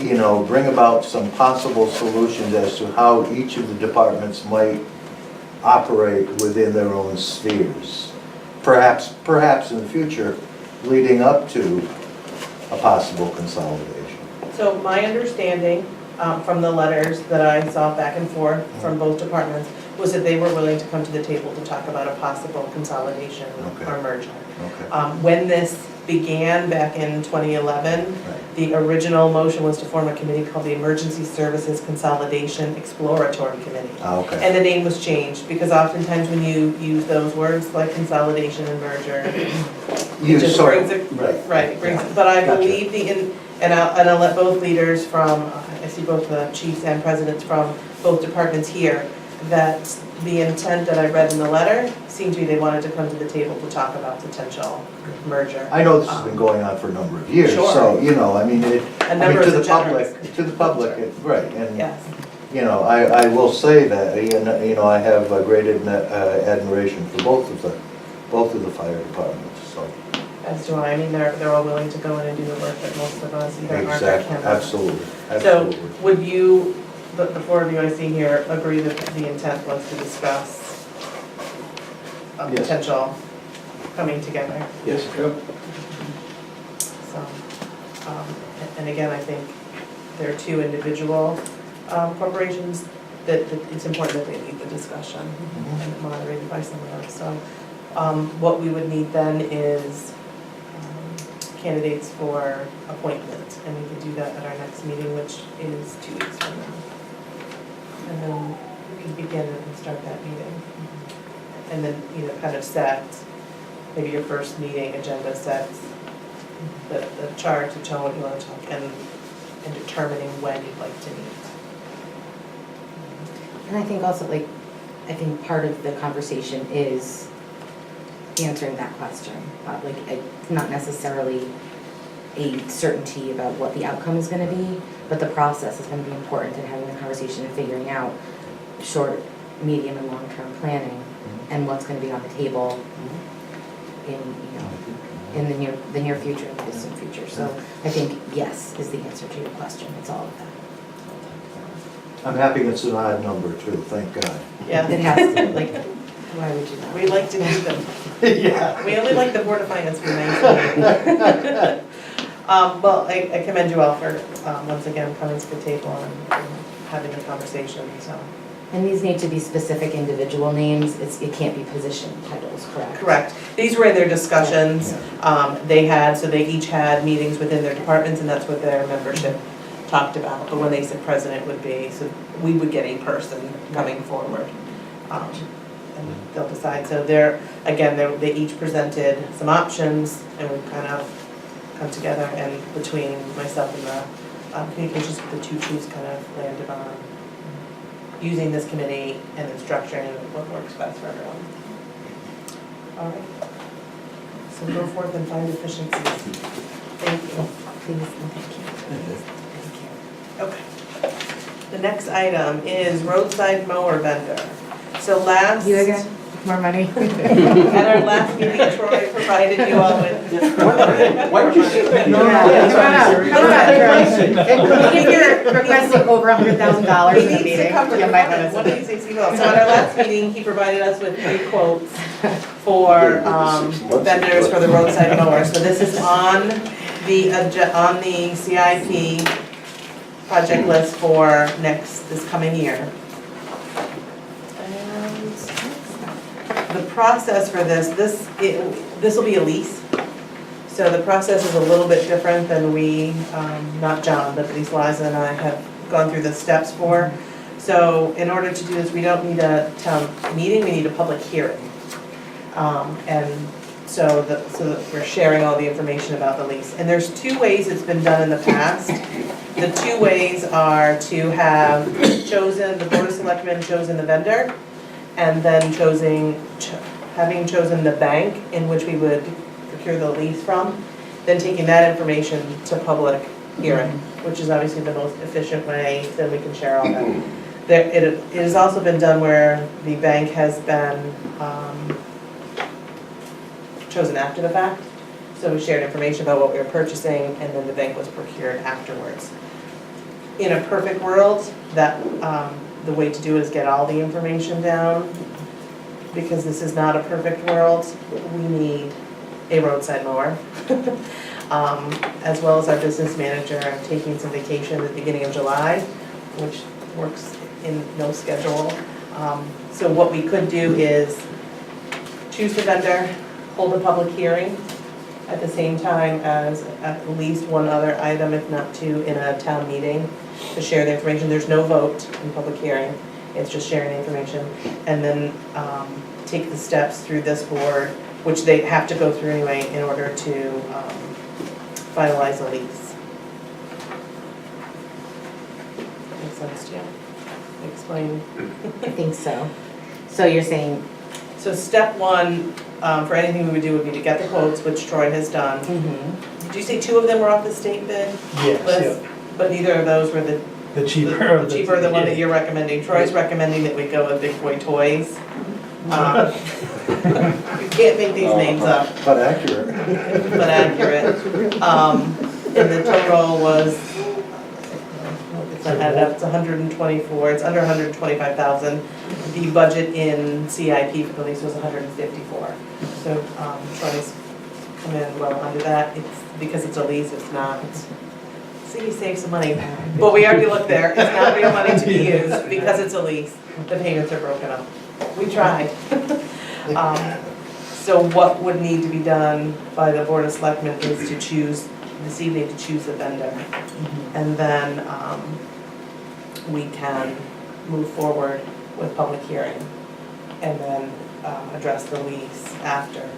you know, bring about some possible solutions as to how each of the departments might operate within their own spheres? Perhaps in the future, leading up to a possible consolidation. So my understanding from the letters that I saw back and forth from both departments was that they were willing to come to the table to talk about a possible consolidation Okay. or merger. Okay. When this began back in 2011, Right. the original motion was to form a committee called the Emergency Services Consolidation Exploratory Committee. Okay. And the name was changed because oftentimes when you use those words like consolidation and merger, You just sort brings of- it- right. right, brings, Yeah. but I Gotcha. believe and I'll let both leaders from, I see both the chiefs and presidents from both departments here, that the intent that I read in the letter seemed to be they wanted to come to the table to talk about potential merger. I know this has been going on for a number of years, Sure. so, you know, I mean, A number to of the the generous. public, right, and, Yes, you know, I will say that, you know, I have a great admiration for both of the fire departments, so. as do I. I mean, they're all willing to go in and do the work that most of us either aren't or Exactly, can't. absolutely, So absolutely. would you, the four of you I see here, agree that the intent was to discuss a Yes. potential coming together? Yes. So, and again, I think there are two individual corporations that it's important that they lead the discussion and moderated by someone else. So what we would need then is candidates for appointment, and we could do that at our next meeting, which is 2 weeks from now. And then we can begin and start that meeting. And then, you know, kind of set, maybe your first meeting agenda sets the charge, the tone, what you want to talk, and determining when you'd like to meet. And I think also, like, I think part of the conversation is answering that question. Like, it's not necessarily a certainty about what the outcome is gonna be, but the process is gonna be important in having the conversation and figuring out short, medium, and long-term planning and what's gonna be on the table in, you know, in the near future, the distant future. So I think yes is the answer to your question. It's all of that. I'm happy it's an odd number too, thank God. Yeah. It has to, like, why would you not? We like to do them. Yeah. We only like the Board of Finance for 19. Well, I commend you all for, once again, coming to the table and having a conversation, so. And these need to be specific individual names. It can't be position titles, correct? Correct. These were in their discussions. So they each had meetings within their departments, and that's what their membership talked about. But when they said president would be, so we would get a person coming forward. And they'll decide. So they each presented some options, and we kind of come together, and between myself and the communications, the two chiefs kind of landed on using this committee and then structuring what works best for everyone. All right. So go forth and find efficiencies. Thank you. Please and thank you. Okay. The next item is roadside mower vendor. So You again? More money? at our last meeting, Troy provided you all with. Why would you say that? Come on up, Troy. If you're requesting over $100,000 in He a needs to meeting, cover you the might fund. want What to. did he say, he will? So at our last meeting, he provided us with 3 quotes for vendors for the roadside mower. So this is on the CIP project list for this coming year. And the process for this will be a lease. So the process is a little bit different than not John, but at least Liza and I have gone through the steps for. So in order to do this, we don't need a town meeting, we need a public hearing. And so that we're sharing all the information about the lease. And there's 2 ways it's been done in the past. The 2 ways are to have the Board of Selectmen chosen the vendor, and then having chosen the bank in which we would procure the lease from, then taking that information to public hearing, which is obviously the most efficient way, then we can share all that. It has also been done where the bank has been chosen after the fact. So we shared information about what we were purchasing, and then the bank was procured afterwards. In a perfect world, the way to do it is get all the information down. Because this is not a perfect world, we need a roadside mower. As well as our business manager, I'm taking some vacation at the beginning of July, which works in no schedule. So what we could do is choose the vendor, hold a public hearing at the same time as at least one other item, if not 2, in a town meeting to share the information. There's no vote in public hearing, it's just sharing the information. And then take the steps through this board, which they have to go through anyway in order to finalize a lease. Makes sense to you? Explain. I think so. So you're saying, So step one, for anything we would do would be to get the quotes, which Troy has done. Did you say 2 of them were off the state bid Yes, list? But neither of those were the the cheaper of the cheaper, the one that yeah. you're recommending. Troy's recommending that we go with Big Boy Toys. You can't make these names up, But accurate. but accurate. And the total was, it's added up, it's 124, it's under 125,000. The budget in CIP for the lease was 154. So Troy's come in well under that. It's because it's a lease, it's not, see, we save some money. But we already looked there, it's not real money to be used because it's a lease. The payments are broken up. We tried. So what would need to be done by the Board of Selectmen is to choose, this evening to choose a vendor. And then we can move forward with public hearing and then address the lease after.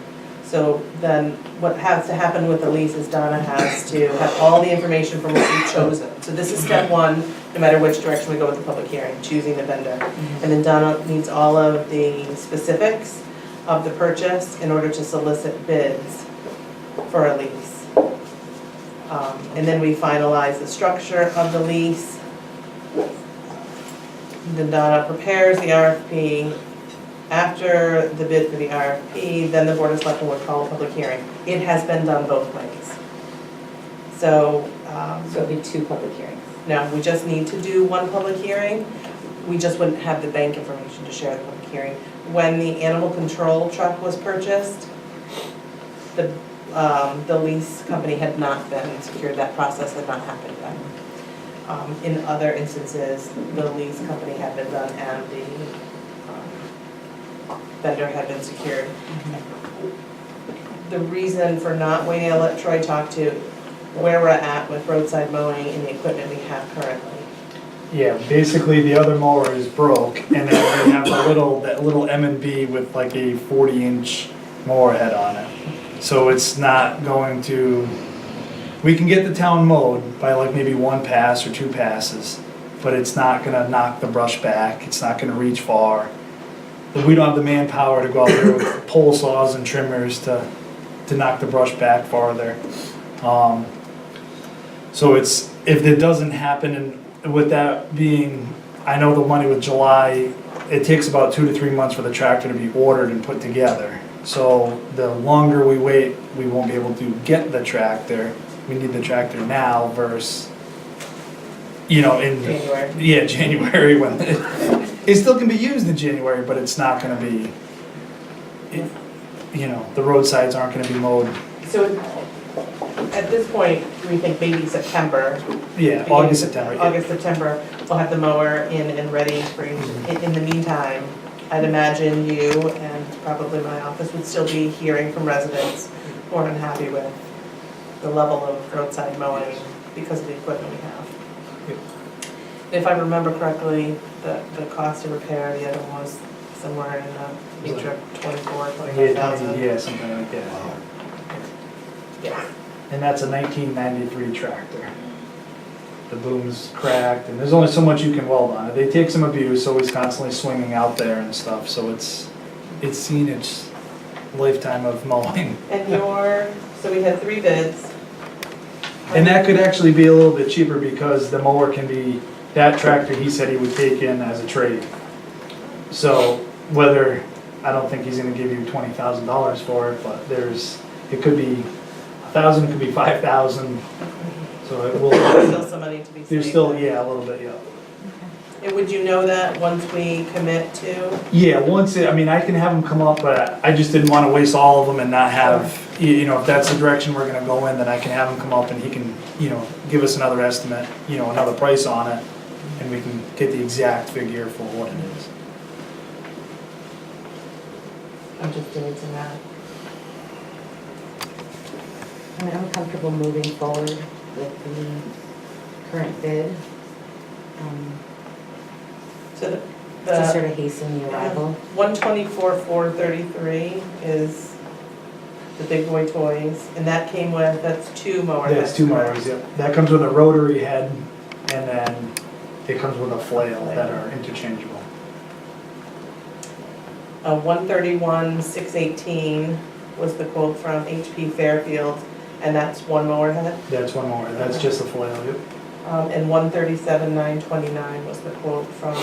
So then what has to happen with the lease is Donna has to have all the information from what we've chosen. So this is step one, no matter which direction we go with the public hearing, choosing the vendor. And then Donna needs all of the specifics of the purchase in order to solicit bids for a lease. And then we finalize the structure of the lease. Then Donna prepares the RFP. After the bid for the RFP, then the Board of Selectmen would call a public hearing. It has been done both ways. So, so it'll be 2 public hearings. no, we just need to do one public hearing. We just wouldn't have the bank information to share the public hearing. When the animal control truck was purchased, the lease company had not been secured. That process had not happened then. In other instances, the lease company had been done and the vendor had been secured. The reason for not waiting, I'll let Troy talk to where we're at with roadside mowing and the equipment we have currently. Yeah, basically the other mower is broke, and then we have that little M&B with like a 40-inch mower head on it. So it's not going to, we can get the town mowed by like maybe 1 pass or 2 passes, but it's not gonna knock the brush back, it's not gonna reach far. We don't have the manpower to go out there with pole saws and trimmers to knock the brush back farther. So it's, if it doesn't happen, and with that being, I know the money with July, it takes about 2 to 3 months for the tractor to be ordered and put together. So the longer we wait, we won't be able to get the tractor. We need the tractor now versus, in January. Yeah, January when it still can be used in January, but it's not going to be. The roadsides aren't going to be mowed. So at this point, we think maybe September. Yeah, August, September. August, September, we'll have the mower in and ready for you. In the meantime, I'd imagine you and probably my office would still be hearing from residents who are unhappy with the level of roadside mowing because of the equipment we have. If I remember correctly, the cost of repair, the other one was somewhere in the nature of 25,000. Yeah, something like that. Yeah. And that's a 1993 tractor. The boom's cracked, and there's only so much you can weld on it. They take some abuse, so it's constantly swinging out there and stuff. So it's seen its lifetime of mowing. And so we had 3 bids. And that could actually be a little bit cheaper because the mower can be, that tractor he said he would take in as a trade. So I don't think he's gonna give you $20,000 for it, but it could be 1,000, it could be 5,000. So it will. There's still some money to be saved. There's still, yeah, a little bit, yeah. And would you know that once we commit to? Yeah, I can have them come up, but I just didn't want to waste all of them and not have, if that's the direction we're gonna go in, then I can have him come up and he can, give us another estimate, another price on it, and we can get the exact figure for what it is. I'm just doing some math. I'm comfortable moving forward with the current bid. So To sort of hasten the arrival. 124,433 is the Big Boy Toys, and that came with, that's 2 mowers. That's 2 mowers, yep. That comes with a rotary head, and then it comes with a flail that are interchangeable. 131,618 was the quote from HP Fairfield, and that's one mower head. That's one more, that's just a flail, yep. And 137,929 was the quote from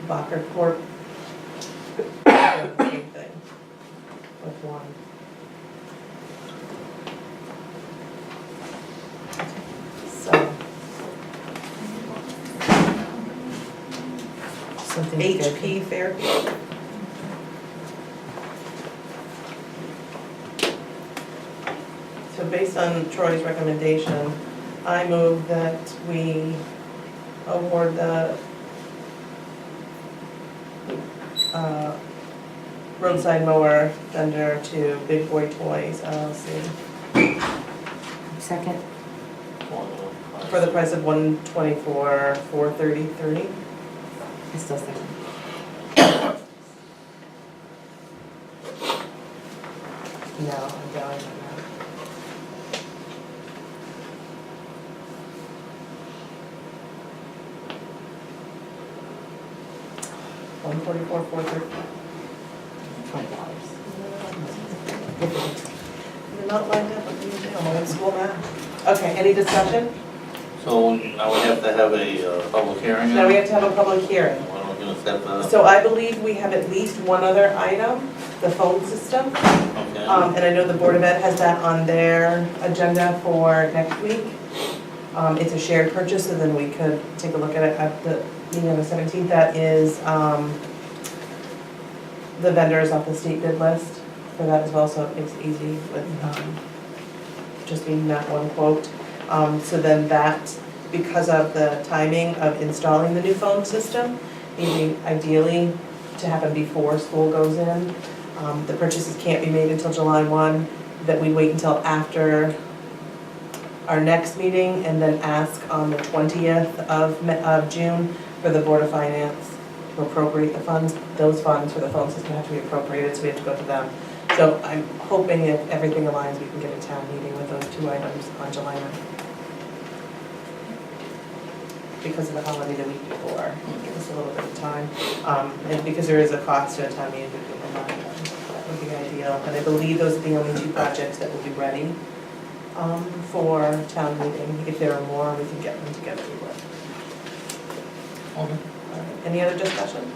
Bacher Corp. Same thing, with one. So, Something good. HP Fairfield. So based on Troy's recommendation, I move that we award the roadside mower vendor to Big Boy Toys LLC Second. for the price of $124,433. I still second. No, I'm down on that. $144,433. $20. You're not lined up, what do you do? I'm old school math. Okay, any discussion? So now we have to have a public hearing? Now we have to have a public hearing. Why don't we gonna set that? So I believe we have at least one other item, the phone system. Okay. And I know the Board of Ed has that on their agenda for next week. It's a shared purchase, so then we could take a look at it at the meeting on the 17th. That is the vendors off the state bid list for that as well, so it makes it easy with just being that one quote. So then that, because of the timing of installing the new phone system, maybe ideally to happen before school goes in. The purchases can't be made until July 1, that we wait until after our next meeting and then ask on the 20th of June for the Board of Finance to appropriate the funds. Those funds for the phone system have to be appropriated, so we have to go to them. So I'm hoping if everything aligns, we can get a town meeting with those two items on July 9th. Because of the holiday the week before, give us a little bit of time. And because there is a cost to a town meeting, we can combine them. That would be ideal. And I believe those are the only two projects that will be ready for town meeting. If there are more, we can get them together. All right. Any other discussion?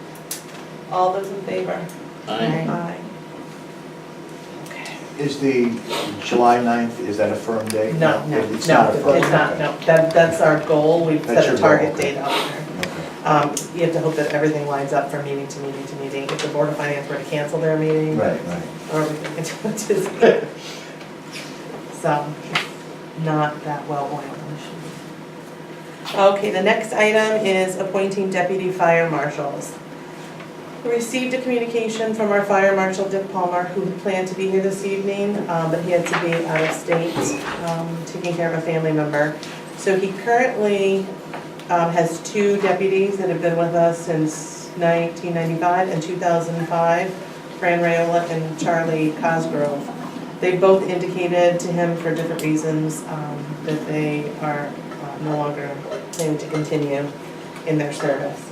All those in favor? Aye. Aye. Okay. Is the July 9th, is that a firm date? No, It's not a firm It's not, date. no. That's our goal. We've That's set a your target goal, okay. date out there. Okay. You have to hope that everything lines up from meeting to meeting to meeting. If the Board of Finance were to cancel their meeting, Right. or we can continue to, so, not that well oiled machine. Okay, the next item is appointing deputy fire marshals. We received a communication from our fire marshal, Dick Palmer, who had planned to be here this evening, but he had to be out of state, taking care of a family member. So he currently has two deputies that have been with us since 1995 and 2005, Fran Rayola and Charlie Cosgrove. They both indicated to him for different reasons that they are no longer planning to continue in their service.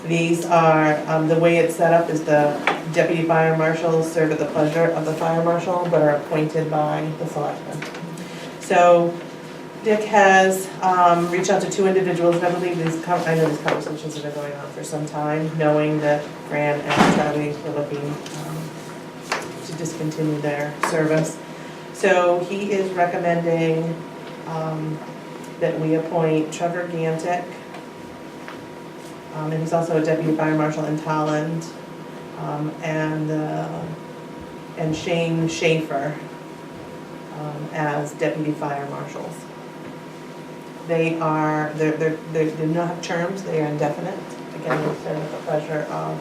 These are, the way it's set up is the deputy fire marshals serve at the pleasure of the fire marshal, but are appointed by the selectmen. So Dick has reached out to two individuals, and I believe I know these conversations have been going on for some time, knowing that Fran and Charlie were looking to discontinue their service. So he is recommending that we appoint Trevor Gantick, and he's also a deputy fire marshal in Tolland, and Shane Schaefer as deputy fire marshals. They do not have terms, they are indefinite. Again, they serve at the pleasure of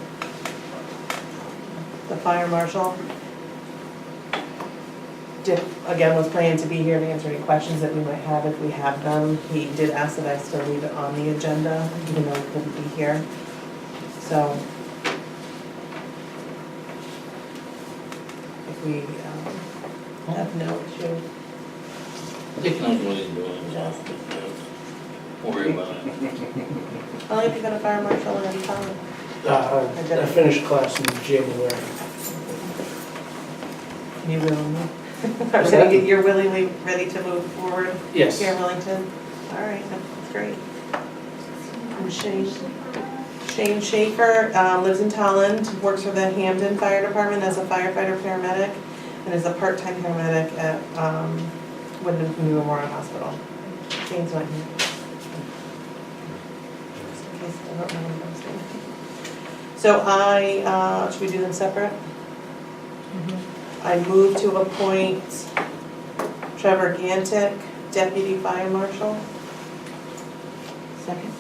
the fire marshal. Dick, again, was planning to be here to answer any questions that we might have if we have them. He did ask that I still leave it on the agenda, even though he couldn't be here. So, if we have no issue. Dick knows what he's doing, just don't worry about it. Only if you got a fire marshal in town. I finished class in January. You will. You're willingly ready to move forward Yes. here in Wellington? All right, that's great. And Shane Schaefer lives in Tolland, works for the Hampden Fire Department as a firefighter paramedic, and is a part-time paramedic at Wyndham Community Memorial Hospital. Shane's not here. Just in case I don't know when I'm saying. So should we do them separate? I move to appoint Trevor Gantick, Deputy Fire Marshal. Second.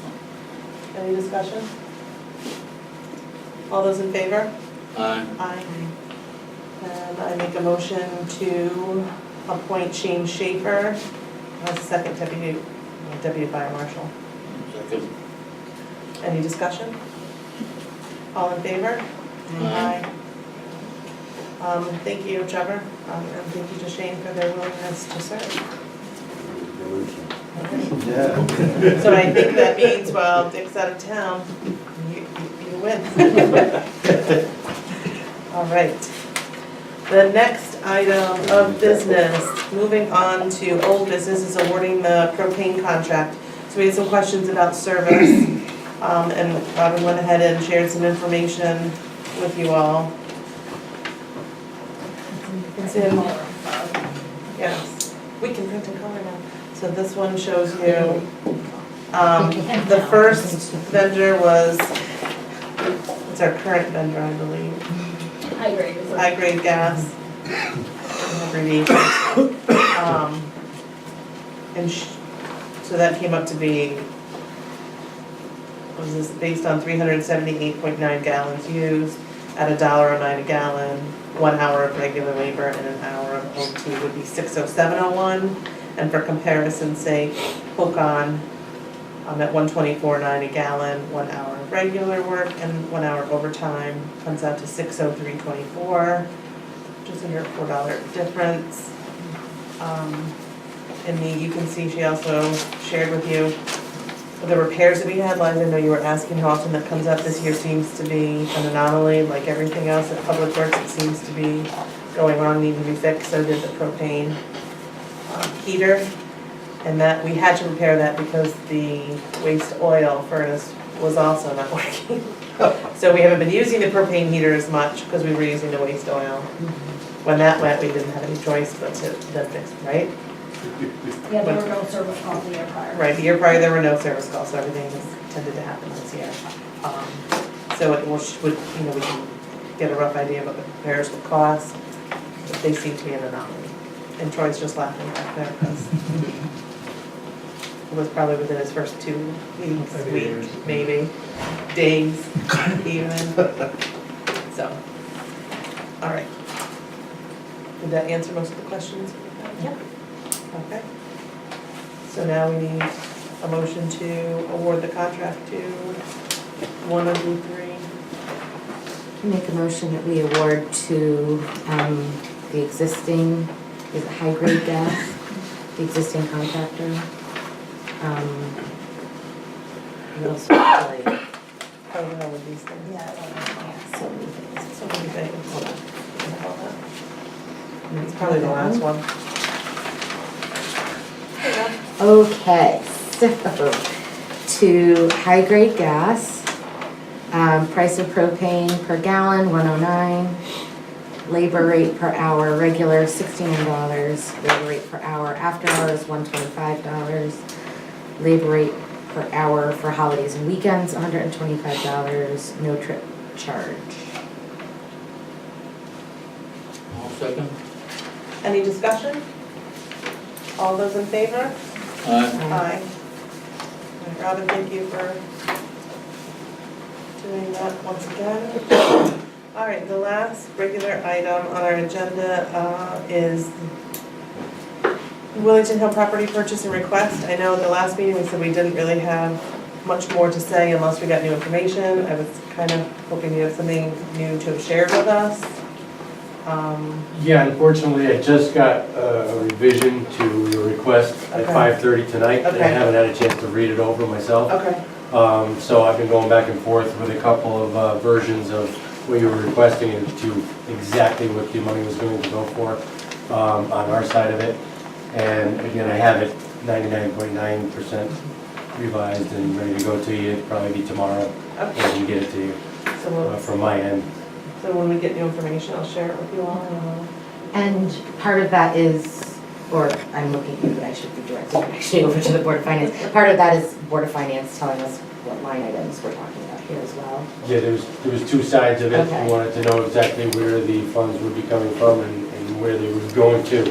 Any discussion? All those in favor? Aye. Aye. And I make a motion to appoint Shane Schaefer as second deputy fire marshal. Second. Any discussion? All in favor? Aye. Thank you, Trevor, and thank you to Shane for their willingness to serve. Yeah. So I think that means while Dick's out of town, you win. All right. The next item of business, moving on to old business, is awarding the propane contract. So we had some questions about service, and Robin went ahead and shared some information with you all. It's in, yes, we can print in color now. So this one shows you, the first vendor was, it's our current vendor, I believe. High grade gas. Abbreviation. So that came up to be, was this based on 378.9 gallons used at $1.09 a gallon, 1 hour of regular labor and an hour of OT would be $607.01. And for comparison's sake, hook on at $124.09 a gallon, 1 hour of regular work and 1 hour overtime comes out to $603.24, just under a $4 difference. You can see she also shared with you the repairs that we had. Liza, I know you were asking how often that comes up. This year seems to be an anomaly, like everything else at Public Works. It seems to be going wrong, needing to be fixed. So did the propane heater, and that we had to repair that because the waste oil furnace was also not working. So we haven't been using the propane heater as much because we were using the waste oil. When that went, we didn't have any choice but to then fix it, right? Yeah, there were no service calls the year prior. Right, the year prior there were no service calls, so everything has tended to happen this year. So it would, we can get a rough idea of what the repairs would cost, but they seem to be an anomaly. And Troy's just laughing back there because it was probably within his first 2 weeks, maybe, days even. So, all right. Did that answer most of the questions? Yep. Okay. So now we need a motion to award the contract to 103. Make a motion that we award to the existing, is it high grade gas, the existing contractor. What else would I like? I don't know with these things. Yeah, so many things. So many things. Hold on. Can I hold that? It's probably the last one. Okay, so to high grade gas, price of propane per gallon, $1.09. Labor rate per hour, regular $69. Labor rate per hour after hours, $125. Labor rate per hour for holidays and weekends, $125. No trip charge. All second? Any discussion? All those in favor? Aye. Aye. All right, Robin, thank you for doing that once again. All right, the last regular item on our agenda is Willington Hill property purchase and request. I know at the last meeting we said we didn't really have much more to say unless we got new information. I was kind of hoping you have something new to have shared with us. Yeah, unfortunately, I just got a revision to your request at Okay. 5:30 tonight, and I Okay. haven't had a chance to read it over myself. Okay. So I've been going back and forth with a couple of versions of what you were requesting and to exactly what the money was going to go for on our side of it. And again, I have it 99.9% revised and ready to go to you. It'll probably be tomorrow. I can get it to you So from my end. when we get new information, I'll share it with you all. And part of that is, or I'm looking at you, but I should be directing it actually over to the Board of Finance. Part of that is Board of Finance telling us what line items we're talking about here as well. Yeah, there was two sides of it. Okay. We wanted to know exactly where the funds would be coming from and where they were going to.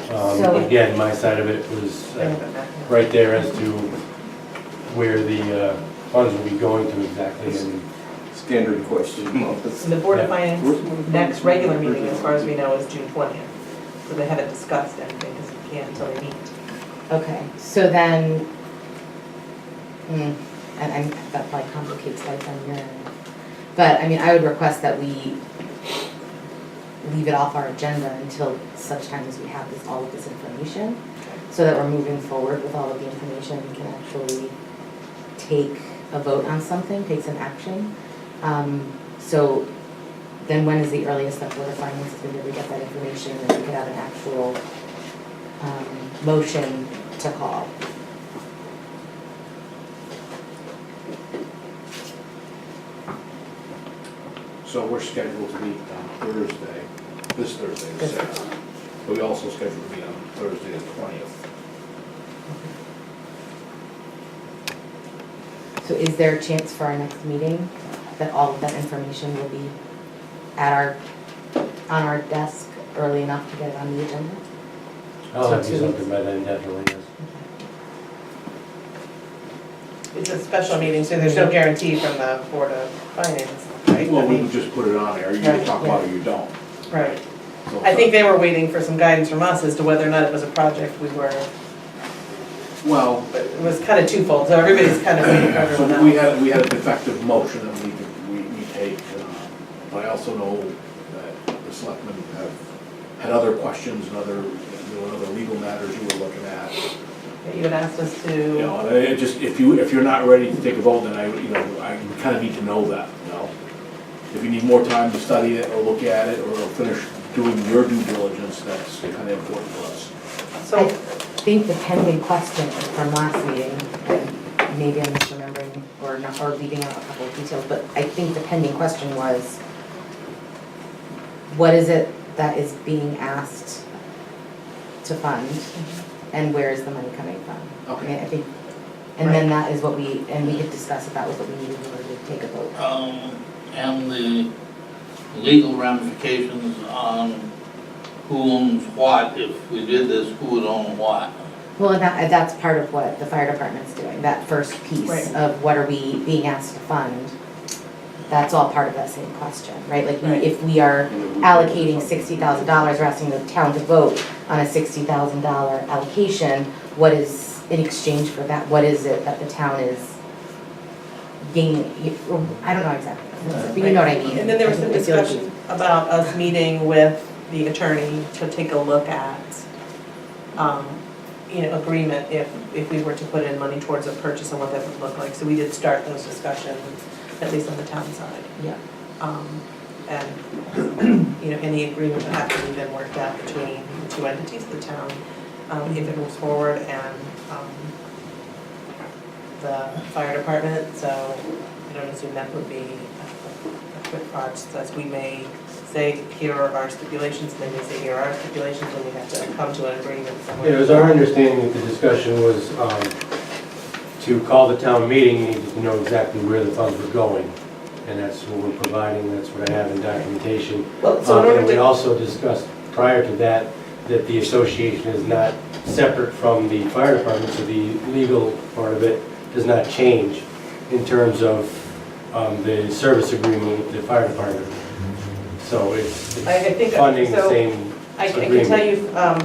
So- Again, my side of it was right there as to where the funds would be going to exactly. And Standard question. And the Board of Finance next regular meeting, as far as we know, is June 20th. So they haven't discussed anything because we can't until they meet. Okay, so then, and that probably complicates life on your end. But, I mean, I would request that we leave it off our agenda until such time as we have all of this information, so that we're moving forward with all of the information, we can actually take a vote on something, take some action. So then when is the earliest that Board of Finance is going to be able to get that information, and then we could have an actual motion to call? So we're scheduled to meet on Thursday, this Thursday, the 6th. But we also scheduled to meet on Thursday, the 20th. So is there a chance for our next meeting that all of that information will be on our desk early enough to get it on the agenda? I'll have So you 2 something by then, definitely, yes. It's a special meeting, so there's no guarantee from the Board of Finance, right? Well, we would just put it on there, you can talk about it or you don't. Right. So- I think they were waiting for some guidance from us as to whether or not it was a project we were, Well, but it was kind of twofold, so everybody's kind of waiting for everyone so else. we had a defective motion that we take, but I also know that the selectmen have had other questions and other legal matters you were looking at. You had asked us You to, know, and it just, if you're not ready to take a vote, then I kind of need to know that, you know? If you need more time to study it or look at it or finish doing your due diligence, that's kind of important to us. I so, think the pending question from last meeting, and maybe I'm misremembering or not, or leaving out a couple of details, but I think the pending question was, what is it that is being asked to fund, and where is the money coming from? I mean, I think, and then that is what we could discuss if that was what we needed in order to take a vote. And the legal ramifications on who owns what, if we did this, who would own what? Well, and that's part of what the fire department's doing, that first piece Right. of what are we being asked to fund. That's all part of that same question, right? Like, Right. if we are allocating $60,000, we're asking the town to vote on a $60,000 allocation, what is, in exchange for that, what is it that the town is gaining? I don't know exactly, but you know what I mean. and then there was some I feel like discussion about us meeting with the attorney to take a look at, agreement if we were to put in money towards a purchase and what that would look like. So we did start those discussions, at least on the town side. Yeah. And, any agreement would have to be then worked out between the two entities of the town, if it moves forward, and the fire department. So I don't assume that would be a quick process. We may say, here are our stipulations, and they may say, here are our stipulations, and we have to come to an agreement somewhere. Yeah, it was our understanding that the discussion was to call the town meeting, you needed to know exactly where the funds were going. And that's what we're providing, that's what I have in documentation. Well, so in order And we to, also discussed prior to that, that the association is not separate from the fire department, so the legal part of it does not change in terms of the service agreement with the fire department. So it's I think, funding the so same I can agreement. tell you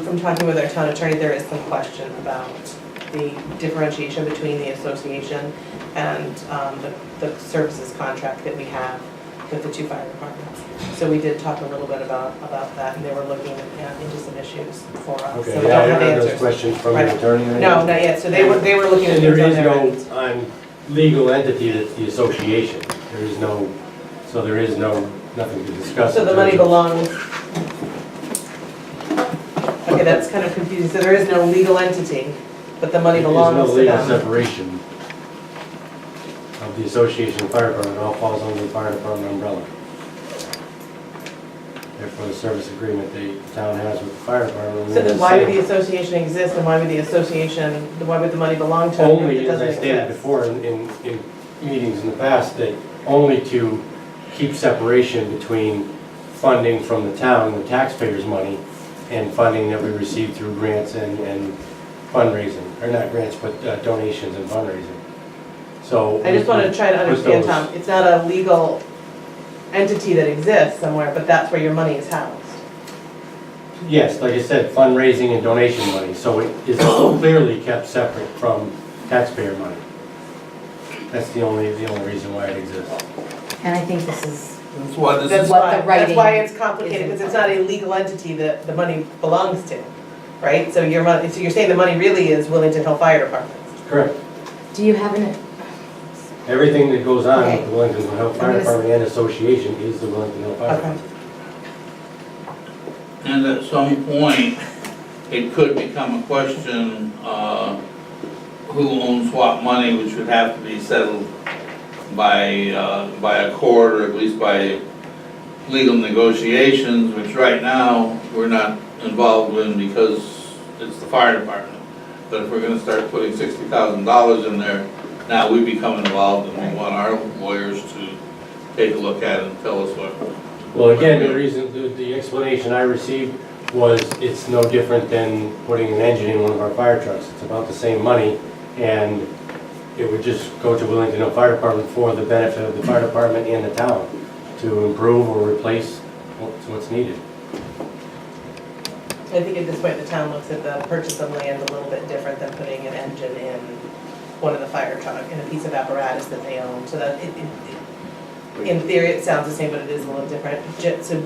from talking with our town attorney, there is some question about the differentiation between the association and the services contract that we have with the two fire departments. So we did talk a little bit about that, and they were looking into some issues for us. Okay, So we yeah, I don't have haven't heard those answers. questions from Right. the attorney. or No, anything? not yet, so they were looking at And things there on is their end. no, on legal entity that's the association. There is no, so there is nothing to discuss. So in the money terms of- belongs. Okay, that's kind of confusing. So there is no legal entity, but the money belongs to There's no legal them. separation of the association and fire department. It all falls under the fire department umbrella. Therefore, the service agreement the town has with the fire department. So then why would the association exist and why would why would the money belong to them if Only, it as doesn't I stated exist? before in meetings in the past, that only to keep separation between funding from the town, the taxpayers' money, and funding that we receive through grants and fundraising, or not grants, but donations and fundraising. So. I just want to try to with understand, those- Tom, it's not a legal entity that exists somewhere, but that's where your money is housed. Yes, like I said, fundraising and donation money, so it is clearly kept separate from taxpayer money. That's the only reason why it exists. And I think this is, That's why this That's is, what why, the that's writing why it's complicated, is because it's not a legal entity that the money belongs to, right? So your money, so you're saying the money really is Willington Hill Fire Department. Correct. do you have an, Everything that goes on Okay. with the Wellington Hill Fire Department and Association is the Wellington Hill Fire Okay. Department. and at some point, it could become a question, who owns what money, which would have to be settled by a court, or at least by legal negotiations, which right now, we're not involved in because it's the fire department. But if we're gonna start putting $60,000 in there, now we become involved, and we want our lawyers to take a look at it and tell us what. Well, again, the reason, the explanation I received was it's no different than putting an engine in one of our fire trucks. It's about the same money, and it would just go to Wellington Hill Fire Department for the benefit of the fire department and the town to improve or replace what's needed. I think at this point, the town looks at the purchase of land a little bit different than putting an engine in one of the fire truck, in a piece of apparatus that they own, so that in theory, it sounds the same, but it is a little different. So,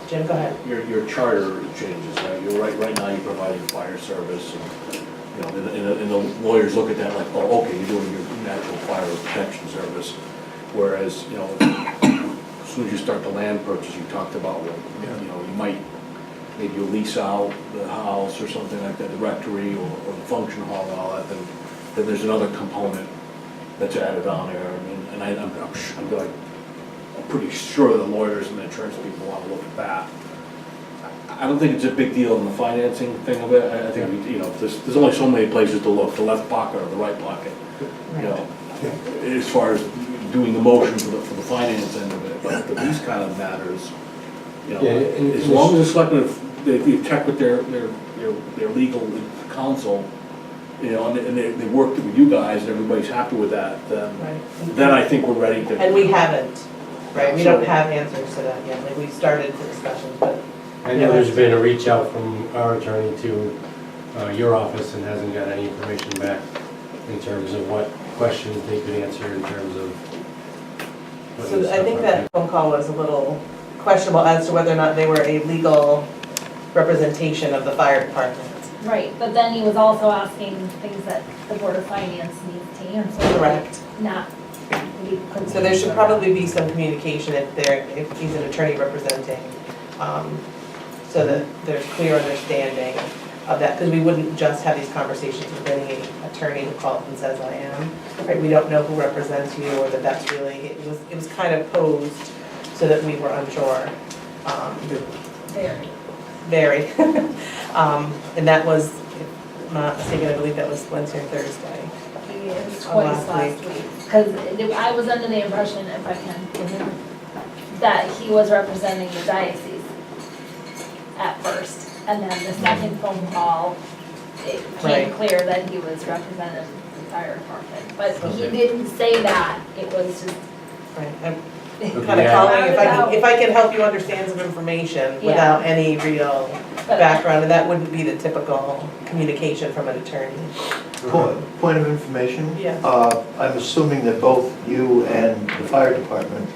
Jim, go ahead. Your charter changes, right? You're right now, you're providing fire service, and, you know, and the lawyers look at that like, oh, okay, you're doing your natural fire protection service. Whereas, you know, as soon as you start the land purchase, you talked about, well, you know, you might, maybe you lease out the house or something like that, the rectory or the function hall and all that, then there's another component that's added on there. I mean, I'm pretty sure the lawyers and the insurance people want to look at that. I don't think it's a big deal in the financing thing of it. I think, you know, there's only so many places to look, the left pocket or the right pocket, you know, as far as doing the motion for the finance end of it. But these kind of matters, you know, as long as the selectmen, they check with their legal counsel, you know, and they work with you guys, and everybody's happy with that, then I think we're ready to. And we haven't, right? We don't have answers to that yet. Like, we started the discussions, but. I know there's been a reach out from our attorney to your office and hasn't got any information back in terms of what questions they could answer in terms of. So I think that phone call was a little questionable as to whether or not they were a legal representation of the fire department. Right, but then he was also asking things that the Board of Finance needs to answer. Correct. Not. So there should probably be some communication if he's an attorney representing, so that there's clear understanding of that, because we wouldn't just have these conversations with any attorney who calls and says I am, right? We don't know who represents you, or that that's really, it was kind of posed so that we were unsure. Very. And that was, if I'm not mistaken, I believe that was Wednesday or Thursday. It was twice last week, because I was under the impression, if I can, that he was representing the diocese at first, and then the second phone call, it became clear that he was representing the fire department, but he didn't say that, it was just. Right. Kind of calling, if I can help you understand some information without any real background, and that wouldn't be the typical communication from an attorney. Point of information? Yeah. I'm assuming that both you and the fire department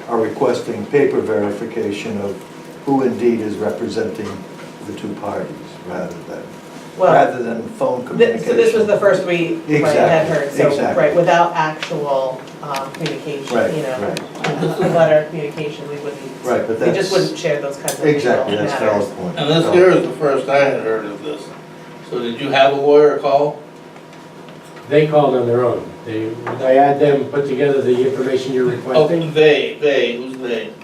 are requesting paper verification of who indeed is representing the two parties, rather than Well, rather than phone communication. So this was the first we had Exactly, heard, so, exactly. right, without actual communication, Right, you know. right. Letter communication, we wouldn't, Right, but we just that's, wouldn't share those kinds of exactly, that's matters. valid point. And this here is the first I had heard of this. So did you have a lawyer call? They called on their own. I had them put together the information you're Oh, requesting. who's they?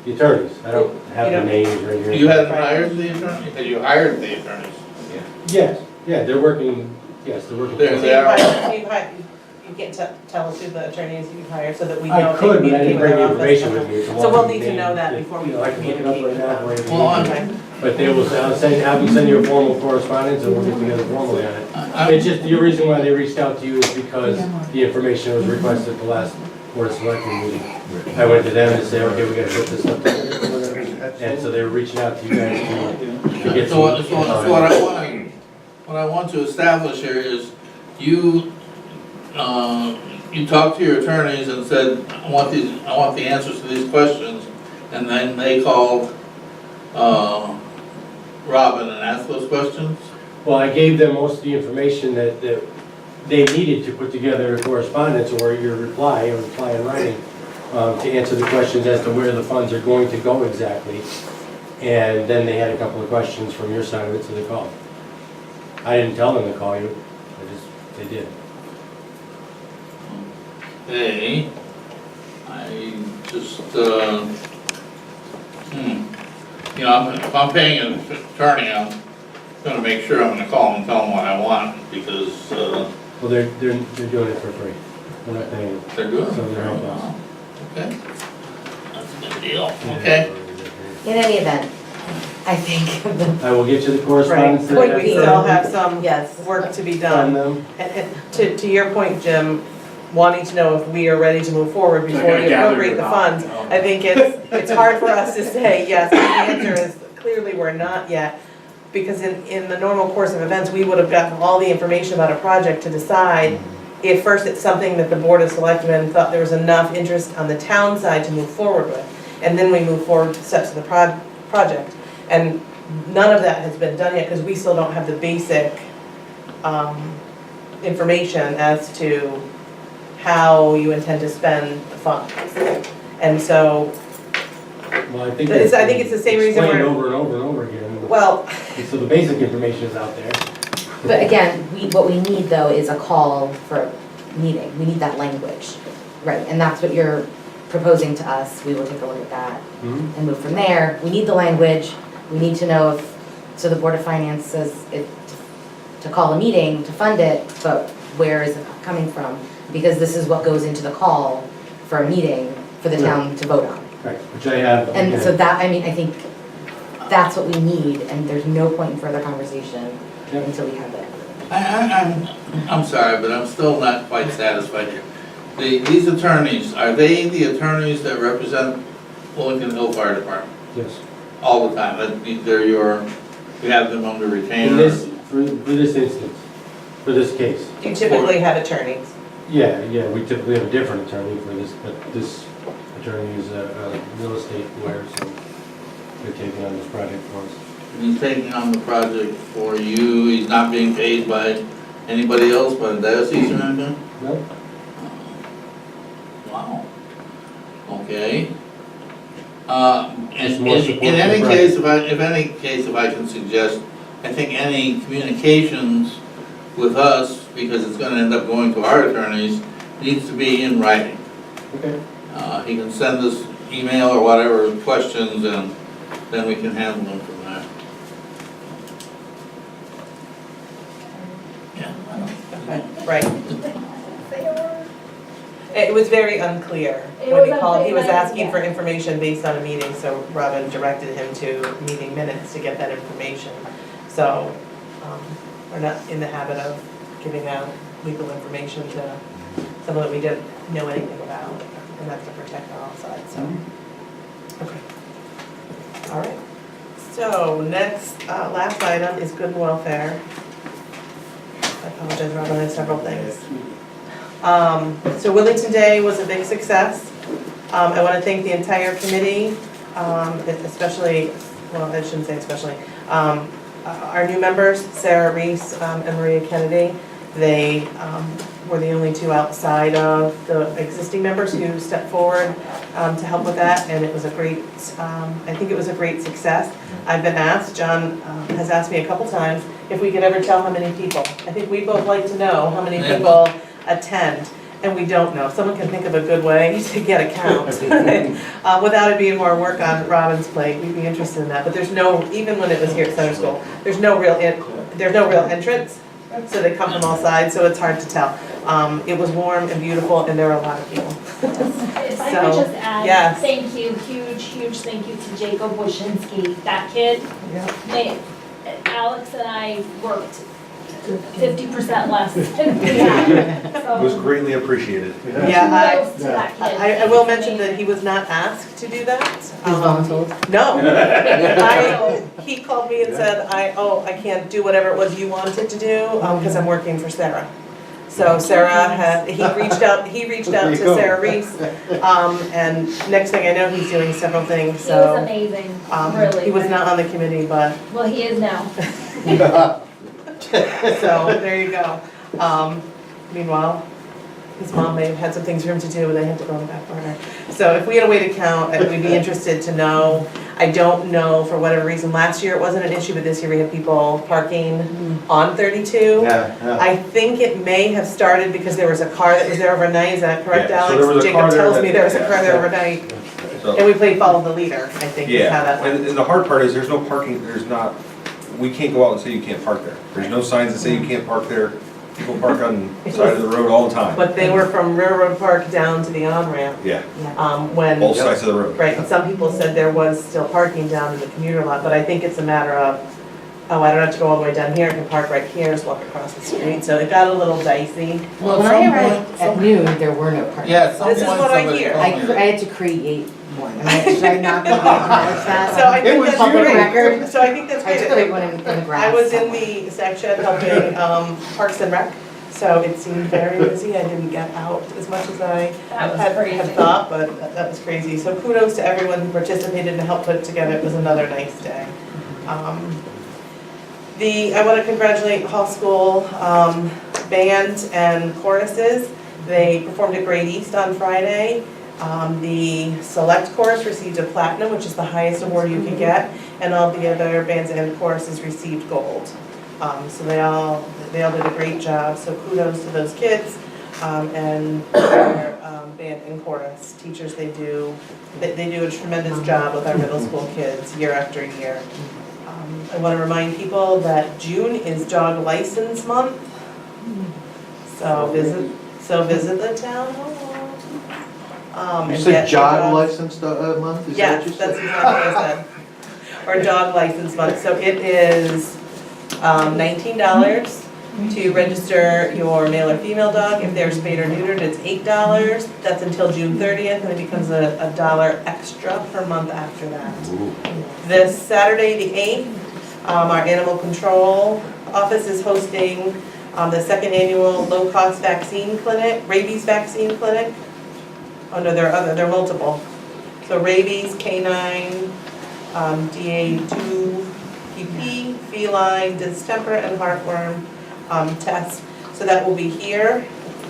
The attorneys, I don't have You the don't- names right here. You hadn't hired the attorney? Had you hired the attorneys? Yes, yeah, they're working, yes, they're working. There So they are. you can't tell us who the attorneys you've hired so that we know. I if could, they but I didn't bring the communicate information with with our me. So we'll need to know that before we You know, I can look it up communicate right with now. them. for you. Well, But they will, have them send you a formal correspondence and we'll get together formally on it. It's just, the reason why they reached out to you is because the information was requested at the last Board of Selectmen meeting. I went to them and said, okay, we gotta put this stuff together. And so they were reaching out to you guys to get So some. what I want to establish here is you, you talked to your attorneys and said, I want the answers to these questions. And then they called, Robin and asked those questions? Well, I gave them most of the information that they needed to put together a correspondence or your reply in writing, to answer the questions as to where the funds are going to go exactly. And then they had a couple of questions from your side of it, so they called. I didn't tell them to call you, they did. Hey, I just, you know, if I'm paying an attorney, I'm gonna make sure I'm gonna call them and tell them what I want, because, Well, they're doing it for free. We're not paying them. they're good. So they're helping us. Okay. That's a good deal, okay? In any event, I think the, I will get you the correspondence that I Right, have. we still have some yes. work to be From done. them. And to your point, Jim, wanting to know if we are ready to move forward before we appropriate the funds, I think it's hard for us to say, yes, the answer is clearly we're not yet. Because in the normal course of events, we would have gotten all the information about a project to decide if first it's something that the Board of Selectmen thought there was enough interest on the town side to move forward with. And then we move forward to steps of the project. And none of that has been done yet because we still don't have the basic information as to how you intend to spend the funds. And so, Well, I think I think it's the same reason explained we're, over and over and over again. well, So the basic information is out there. But again, what we need though is a call for a meeting. We need that language, right? And that's what you're proposing to us. We will take a look at that Mhm. and move from there. We need the language. We need to know if, so the Board of Finance says to call a meeting to fund it, but where is it coming from? Because this is what goes into the call for a meeting for the town to vote on. Right, which I have. And again. so that, I mean, I think that's what we need, and there's no point in further conversation Yep. until we have that. I'm sorry, but I'm still not quite satisfied here. These attorneys, are they the attorneys that represent Wellington Hill Fire Department Yes. all the time? They're you have them under In retainer? this, for this instance, for this case. you typically have attorneys. Yeah, we typically have a different attorney for this, but this attorney is a real estate lawyer, so they're taking on this project for us. He's taking on the project for you, he's not being paid by anybody else, by the diocese or anything? No? Wow. Okay. Just more support In any for the case, if I can suggest, I think any communications with us, because it's gonna end up going to our attorneys, needs to be in writing. Okay. He can send us email or whatever questions, and then we can handle them from there. Yeah. Right. It was very unclear It when he was called, he was unclear, asking yeah. for information based on a meeting, so Robin directed him to meeting minutes to get that information. So, we're not in the habit of giving out legal information to someone that we didn't know anything about, and that's to protect our side, so. Okay. All right. So, next, last item is good and welfare. I apologize, Robin, I have several things. So Wellington Day was a big success. I want to thank the entire committee, especially, well, I shouldn't say especially, our new members, Sarah Reese and Maria Kennedy. They were the only two outside of the existing members who stepped forward to help with that, and it was a great, I think it was a great success. I've been asked, John has asked me a couple times, if we could ever tell how many people. I think we both like to know how many people attend, and we don't know. If someone can think of a good way to get a count, without it being more work on Robin's plate, we'd be interested in that. But there's no, even when it was here at Center School, there's no real entrance. So they come from all sides, so it's hard to tell. It was warm and beautiful, and there were a lot of people. If I So, could just add, yes. thank you, huge thank you to Jacob Woshinski. That kid, Alex and I worked 50% less than we had. It was greatly appreciated. Yeah, Kudos to that kid. I will mention that he was not asked to do that. He was voluntold. No. He called me and said, I can't do whatever it was you wanted to do, because I'm working for Sarah. So Sarah he reached out to Sarah Reese, and next thing I know, he's doing several things, He was so. amazing, really. He was not on the committee, but, Well, he is now. so, there you go. Meanwhile, his mom may have had some things for him to do, but they had to go on the back burner. So if we had a way to count, we'd be interested to know. I don't know, for whatever reason, last year it wasn't an issue, but this year we have people parking on 32. Yeah. I think it may have started because there was a car that was there overnight, is that correct, Yeah, so Alex? there was a car Jacob there tells that- me there was a car there yeah. overnight, So- and we played follow the leader, I think is how that Yeah, went. and the hard part is there's no parking, we can't go out and say you can't park there. There's no signs that say you can't park there. People park on the side of the road all the time. But they were from Railroad Park down to the on-ramp, Yeah, when. both sides of the road. Right, and some people said there was still parking down in the commuter lot, but I think it's a matter of, oh, I don't have to go all the way down here, I can park right here, just walk across the street, so it got a little dicey. Well, when I arrived at noon, there were no parking. Yeah, at some This is point what I somebody hear. told I me. had to create one, and I tried not to acknowledge that. So I think that's Public great. record. So I think that's I just great. put one in the grass. I was in the section helping Parks and Rec, so it seemed very busy. I didn't get out as much as I That was had crazy. thought, but that was crazy. So kudos to everyone who participated and helped put it together. It was another nice day. I want to congratulate Hall School band and choruses. They performed at Great East on Friday. The select chorus received a platinum, which is the highest award you can get, and all the other bands and choruses received gold. So they all did a great job, so kudos to those kids and their band and chorus teachers. They do a tremendous job with our middle school kids year after year. I want to remind people that June is dog license month, so visit the town hall. You and said get job your dog- license month, is that Yes, what you that's said? exactly what I said. Or dog license month, so it is $19 to register your male or female dog. If they're spayed or neutered, it's $8. That's until June 30th, and it becomes a $1 extra per month after that. This Saturday, the 8th, our animal control office is hosting the second annual low-cost vaccine clinic, rabies vaccine clinic. Oh no, there are multiple. So rabies, canine, DA2, PP, feline, distemper, and heartworm tests. So that will be here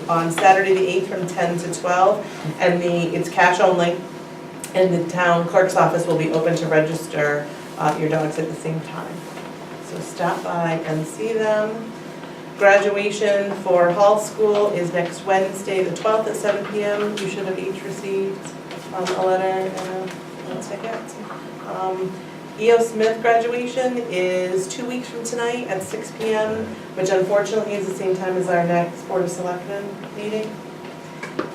on Saturday the 8th from 10 to 12. And it's cash only. And the town clerk's office will be open to register your dogs at the same time. So stop by and see them. Graduation for Hall School is next Wednesday, the 12th at 7 p.m. You should have each received a letter and a ticket. E.O. Smith graduation is 2 weeks from tonight at 6 p.m., which unfortunately is the same time as our next Board of Selectmen meeting.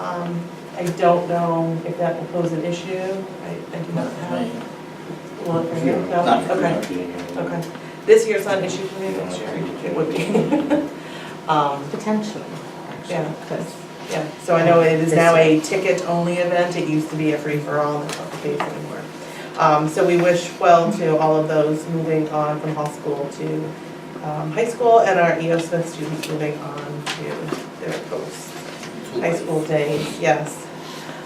I don't know if that will pose an issue. I do not have. Will it for you? No? Not for Okay. me. Okay. This year's not an issue for me, next year it would be. Potentially, Yeah. actually, because Yeah, so I know it is now a ticket-only event. It used to be a free-for-all, and it's not the case anymore. So we wish well to all of those moving on from Hall School to high school, and our E.O. Smith students moving on to their post-high school days, yes.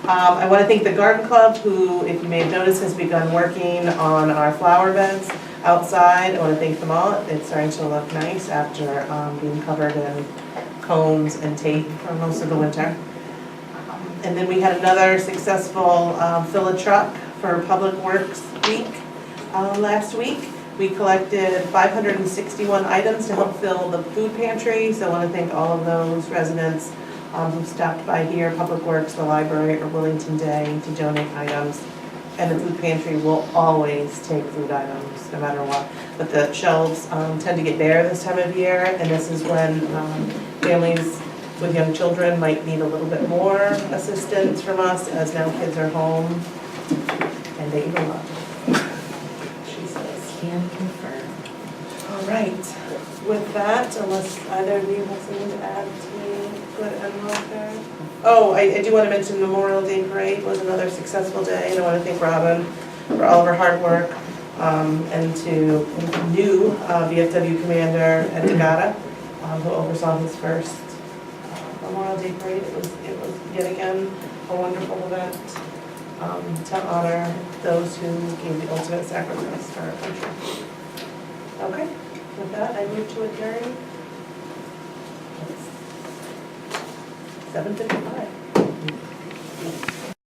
I want to thank the Garden Club, who, if you may have noticed, has begun working on our flower beds. outside. I want to thank them all. It's starting to look nice after being covered in cones and tape for most of the winter. And then we had another successful fill a truck for Public Works Week last week. We collected 561 items to help fill the food pantry, so I want to thank all of those residents who stopped by here, Public Works, the library, or Willington Day to donate items. And the food pantry will always take food items, no matter what. But the shelves tend to get bare this time of year, and this is when families with young children might need a little bit more assistance from us, as now kids are home, and they eat a lot. She says. Can confirm. All right, with that, unless either of you have something to add to good and welfare. Oh, I do want to mention Memorial Day Parade was another successful day, and I want to thank Robin for all of her hard work, and to new VFW Commander Ed Degata, who oversaw his first Memorial Day Parade. It was yet again a wonderful event to honor those who gave the ultimate sacrifice for our country. Okay, with that, I move to adjourn. It's 7:55.